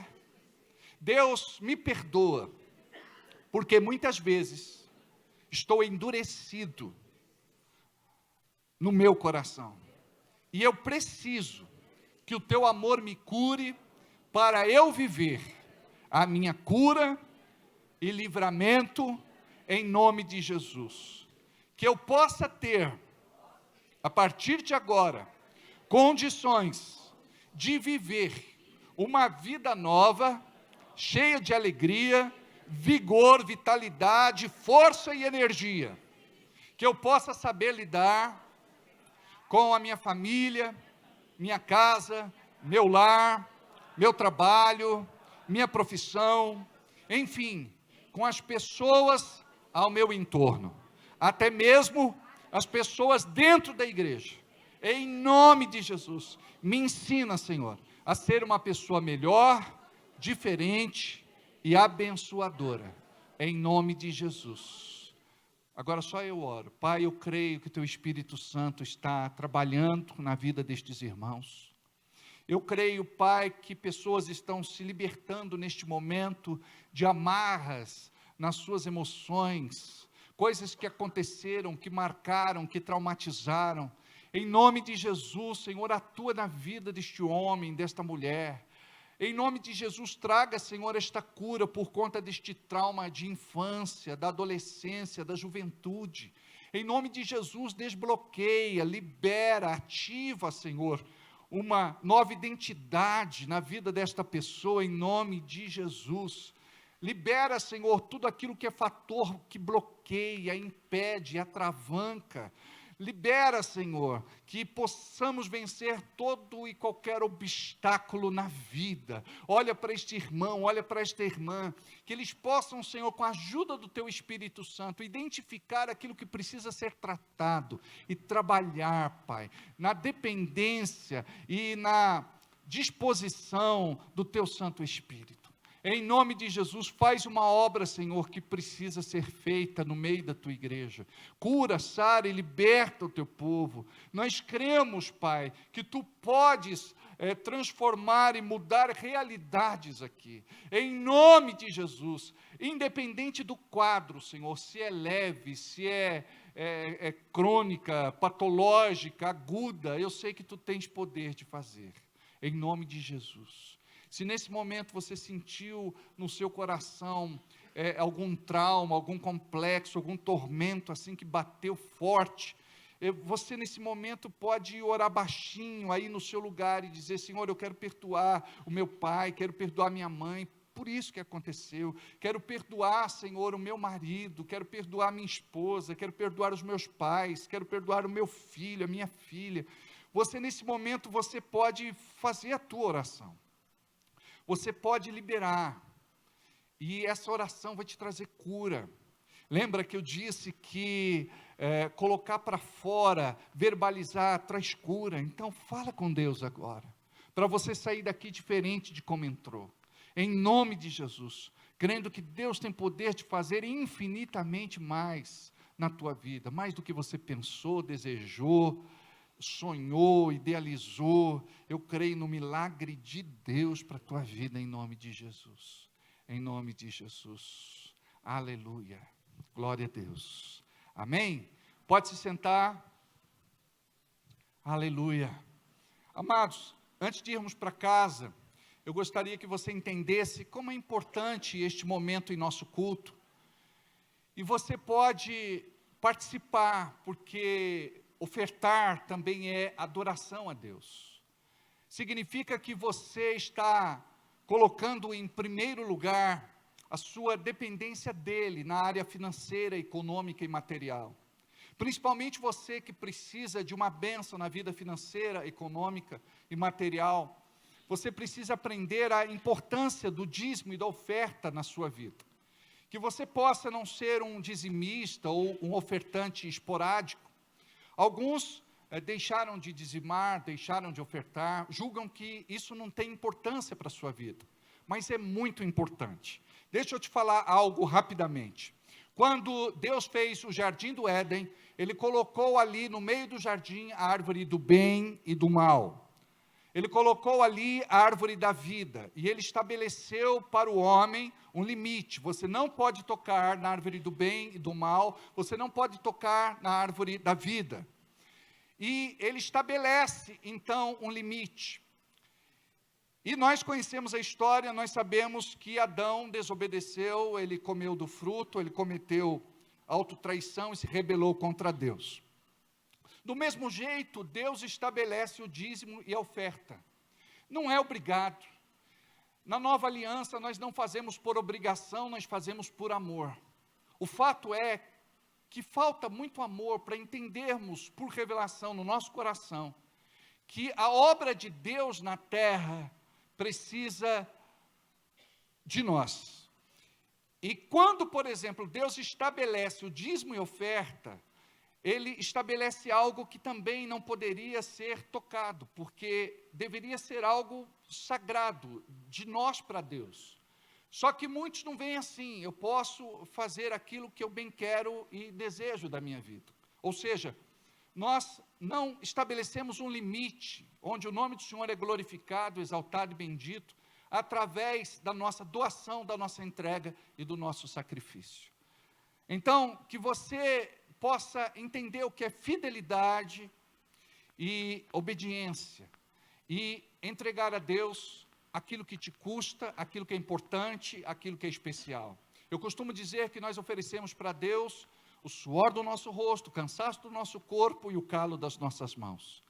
[SPEAKER 6] Deus, me perdoa, porque muitas vezes estou endurecido no meu coração, e eu preciso que o Teu amor me cure, para eu viver a minha cura e livramento, em nome de Jesus. Que eu possa ter, a partir de agora, condições de viver uma vida nova, cheia de alegria, vigor, vitalidade, força e energia. Que eu possa saber lidar com a minha família, minha casa, meu lar, meu trabalho, minha profissão, enfim, com as pessoas ao meu entorno, até mesmo as pessoas dentro da igreja. Em nome de Jesus, me ensina, Senhor, a ser uma pessoa melhor, diferente e abençoadora, em nome de Jesus. Agora só eu oro. Pai, eu creio que o Teu Espírito Santo está trabalhando na vida destes irmãos. Eu creio, Pai, que pessoas estão se libertando neste momento de amarras nas suas emoções, coisas que aconteceram, que marcaram, que traumatizaram. Em nome de Jesus, Senhor, atua na vida deste homem, desta mulher. Em nome de Jesus, traga, Senhor, esta cura por conta deste trauma de infância, da adolescência, da juventude. Em nome de Jesus, desbloqueia, libera, ativa, Senhor, uma nova identidade na vida desta pessoa, em nome de Jesus. Libera, Senhor, tudo aquilo que é fator que bloqueia, impede, atravanca. Libera, Senhor, que possamos vencer todo e qualquer obstáculo na vida. Olha para este irmão, olha para esta irmã, que eles possam, Senhor, com a ajuda do Teu Espírito Santo, identificar aquilo que precisa ser tratado e trabalhar, Pai, na dependência e na disposição do Teu Santo Espírito. Em nome de Jesus, faz uma obra, Senhor, que precisa ser feita no meio da Tua igreja. Cura, sara e liberta o Teu povo. Nós cremos, Pai, que Tu podes transformar e mudar realidades aqui. Em nome de Jesus, independente do quadro, Senhor, se é leve, se é crônica, patológica, aguda, eu sei que Tu tens poder de fazer. Em nome de Jesus. Se nesse momento você sentiu no seu coração algum trauma, algum complexo, algum tormento assim que bateu forte, você nesse momento pode orar baixinho aí no seu lugar e dizer: Senhor, eu quero perdoar o meu pai, quero perdoar minha mãe, por isso que aconteceu, quero perdoar, Senhor, o meu marido, quero perdoar minha esposa, quero perdoar os meus pais, quero perdoar o meu filho, a minha filha. Você nesse momento, você pode fazer a tua oração. Você pode liberar, e essa oração vai te trazer cura. Lembra que eu disse que colocar para fora, verbalizar, traz cura? Então fala com Deus agora, para você sair daqui diferente de como entrou. Em nome de Jesus, crendo que Deus tem poder de fazer infinitamente mais na tua vida, mais do que você pensou, desejou, sonhou, idealizou. Eu creio no milagre de Deus para a tua vida, em nome de Jesus. Em nome de Jesus. Aleluia. Glória a Deus. Amém? Pode se sentar. Aleluia. Amados, antes de irmos para casa, eu gostaria que você entendesse como é importante este momento em nosso culto. E você pode participar, porque ofertar também é adoração a Deus. Significa que você está colocando em primeiro lugar a sua dependência dele na área financeira, econômica e material. Principalmente você que precisa de uma bênção na vida financeira, econômica e material. Você precisa aprender a importância do dízimo e da oferta na sua vida. Que você possa não ser um dizimista ou um ofertante esporádico. Alguns deixaram de dizimar, deixaram de ofertar, julgam que isso não tem importância para a sua vida. Mas é muito importante. Deixa eu te falar algo rapidamente. Quando Deus fez o jardim do Éden, Ele colocou ali no meio do jardim a árvore do bem e do mal. Ele colocou ali a árvore da vida, e Ele estabeleceu para o homem um limite. Você não pode tocar na árvore do bem e do mal, você não pode tocar na árvore da vida. E Ele estabelece, então, um limite. E nós conhecemos a história, nós sabemos que Adão desobedeceu, ele comeu do fruto, ele cometeu autotraição e se rebelou contra Deus. Do mesmo jeito, Deus estabelece o dízimo e a oferta. Não é obrigado. Na nova aliança, nós não fazemos por obrigação, nós fazemos por amor. O fato é que falta muito amor para entendermos, por revelação no nosso coração, que a obra de Deus na terra precisa de nós. E quando, por exemplo, Deus estabelece o dízimo e oferta, Ele estabelece algo que também não poderia ser tocado, porque deveria ser algo sagrado, de nós para Deus. Só que muitos não veem assim: eu posso fazer aquilo que eu bem quero e desejo da minha vida. Ou seja, nós não estabelecemos um limite, onde o nome do Senhor é glorificado, exaltado e bendito, através da nossa doação, da nossa entrega e do nosso sacrifício. Então, que você possa entender o que é fidelidade e obediência, e entregar a Deus aquilo que te custa, aquilo que é importante, aquilo que é especial. Eu costumo dizer que nós oferecemos para Deus o suor do nosso rosto, o cansaço do nosso corpo e o calo das nossas mãos.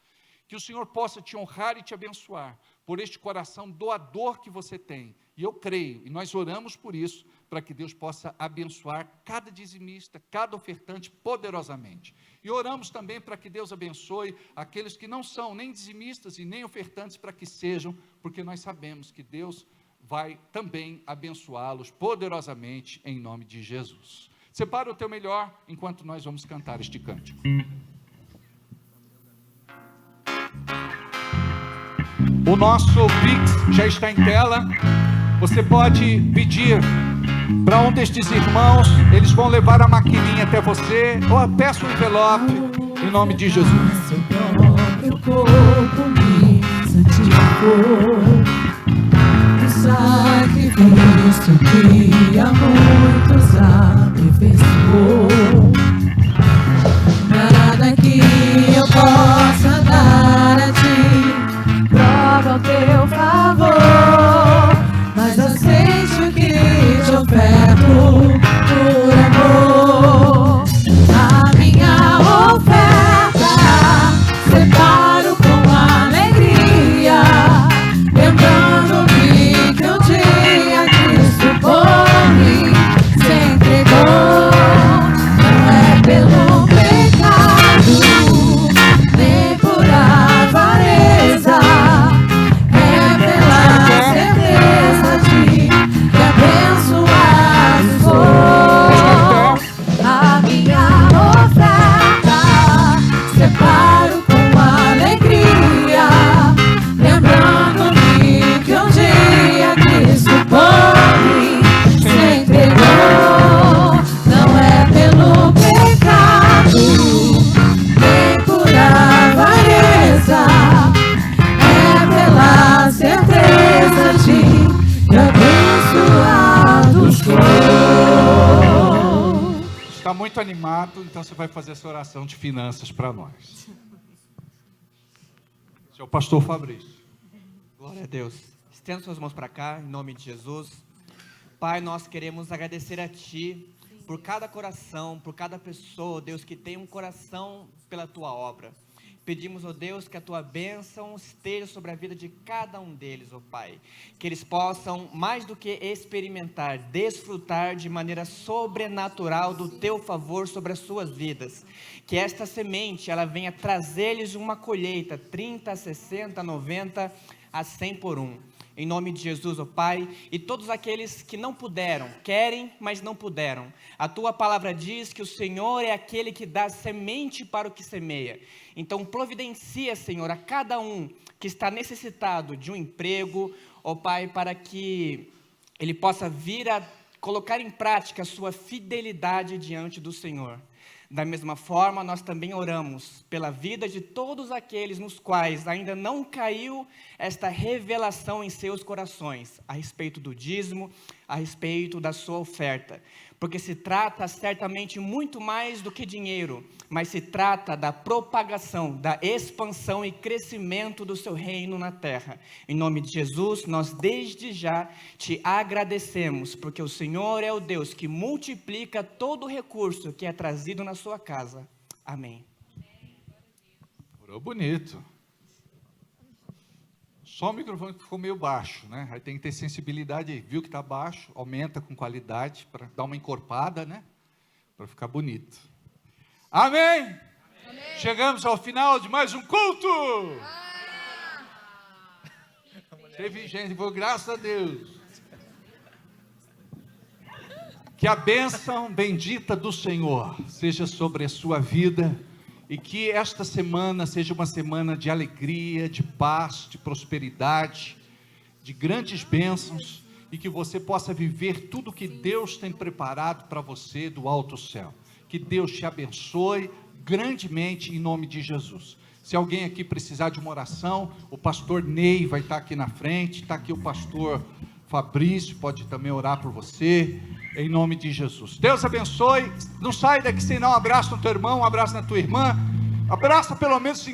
[SPEAKER 6] Que o Senhor possa te honrar e te abençoar por este coração doador que você tem. E eu creio, e nós oramos por isso, para que Deus possa abençoar cada dizimista, cada ofertante poderosamente. E oramos também para que Deus abençoe aqueles que não são nem dizimistas e nem ofertantes, para que sejam, porque nós sabemos que Deus vai também abençoá-los poderosamente em nome de Jesus. Separa o teu melhor enquanto nós vamos cantar este cântico. O nosso Pix já está em tela. Você pode pedir para um destes irmãos, eles vão levar a maquininha até você, ou peça um envelope, em nome de Jesus.
[SPEAKER 5] Seu próprio corpo me santificou, o sacrifício que a muitos aperfeiçoou. Nada que eu possa dar a ti prova o teu favor, mas aceite o que te oferto por amor. A minha oferta separo com alegria, lembrando-me que um dia Cristo por mim se entregou. Não é pelo pecado
[SPEAKER 6] vai fazer essa oração de finanças para nós. Seu pastor Fabrício.
[SPEAKER 8] Glória a Deus. Estenda suas mãos para cá, em nome de Jesus. Pai, nós queremos agradecer a Ti por cada coração, por cada pessoa, Deus, que tem um coração pela Tua obra. Pedimos, ó Deus, que a Tua bênção esteja sobre a vida de cada um deles, ó Pai. Que eles possam, mais do que experimentar, desfrutar de maneira sobrenatural do Teu favor sobre as suas vidas. Que esta semente, ela venha trazer-lhes uma colheita, 30, 60, 90, a 100 por um. Em nome de Jesus, ó Pai, e todos aqueles que não puderam, querem, mas não puderam. A Tua palavra diz que o Senhor é aquele que dá semente para o que semeia. Então providencia, Senhor, a cada um que está necessitado de um emprego, ó Pai, para que ele possa vir a colocar em prática a sua fidelidade diante do Senhor. Da mesma forma, nós também oramos pela vida de todos aqueles nos quais ainda não caiu esta revelação em seus corações, a respeito do dízimo, a respeito da sua oferta. Porque se trata certamente muito mais do que dinheiro, mas se trata da propagação, da expansão e crescimento do seu reino na terra. Em nome de Jesus, nós desde já te agradecemos, porque o Senhor é o Deus que multiplica todo o recurso que é trazido na sua casa. Amém.
[SPEAKER 6] Orou bonito. Só o microfone ficou meio baixo, né? Aí tem que ter sensibilidade aí. Viu que está baixo? Aumenta com qualidade para dar uma encorpada, né? Para ficar bonito. Amém? Amém? Chegamos ao final de mais um culto. Teve gente, graças a Deus. Que a bênção bendita do Senhor seja sobre a sua vida. E que esta semana seja uma semana de alegria, de paz, de prosperidade, de grandes bênçãos, e que você possa viver tudo que Deus tem preparado para você do alto céu. Que Deus te abençoe grandemente em nome de Jesus. Se alguém aqui precisar de uma oração, o pastor Ney vai estar aqui na frente, está aqui o pastor Fabrício, pode também orar por você, em nome de Jesus. Deus abençoe. Não sai daqui sem dar um abraço no teu irmão, um abraço na tua irmã. Abraça pelo menos 50.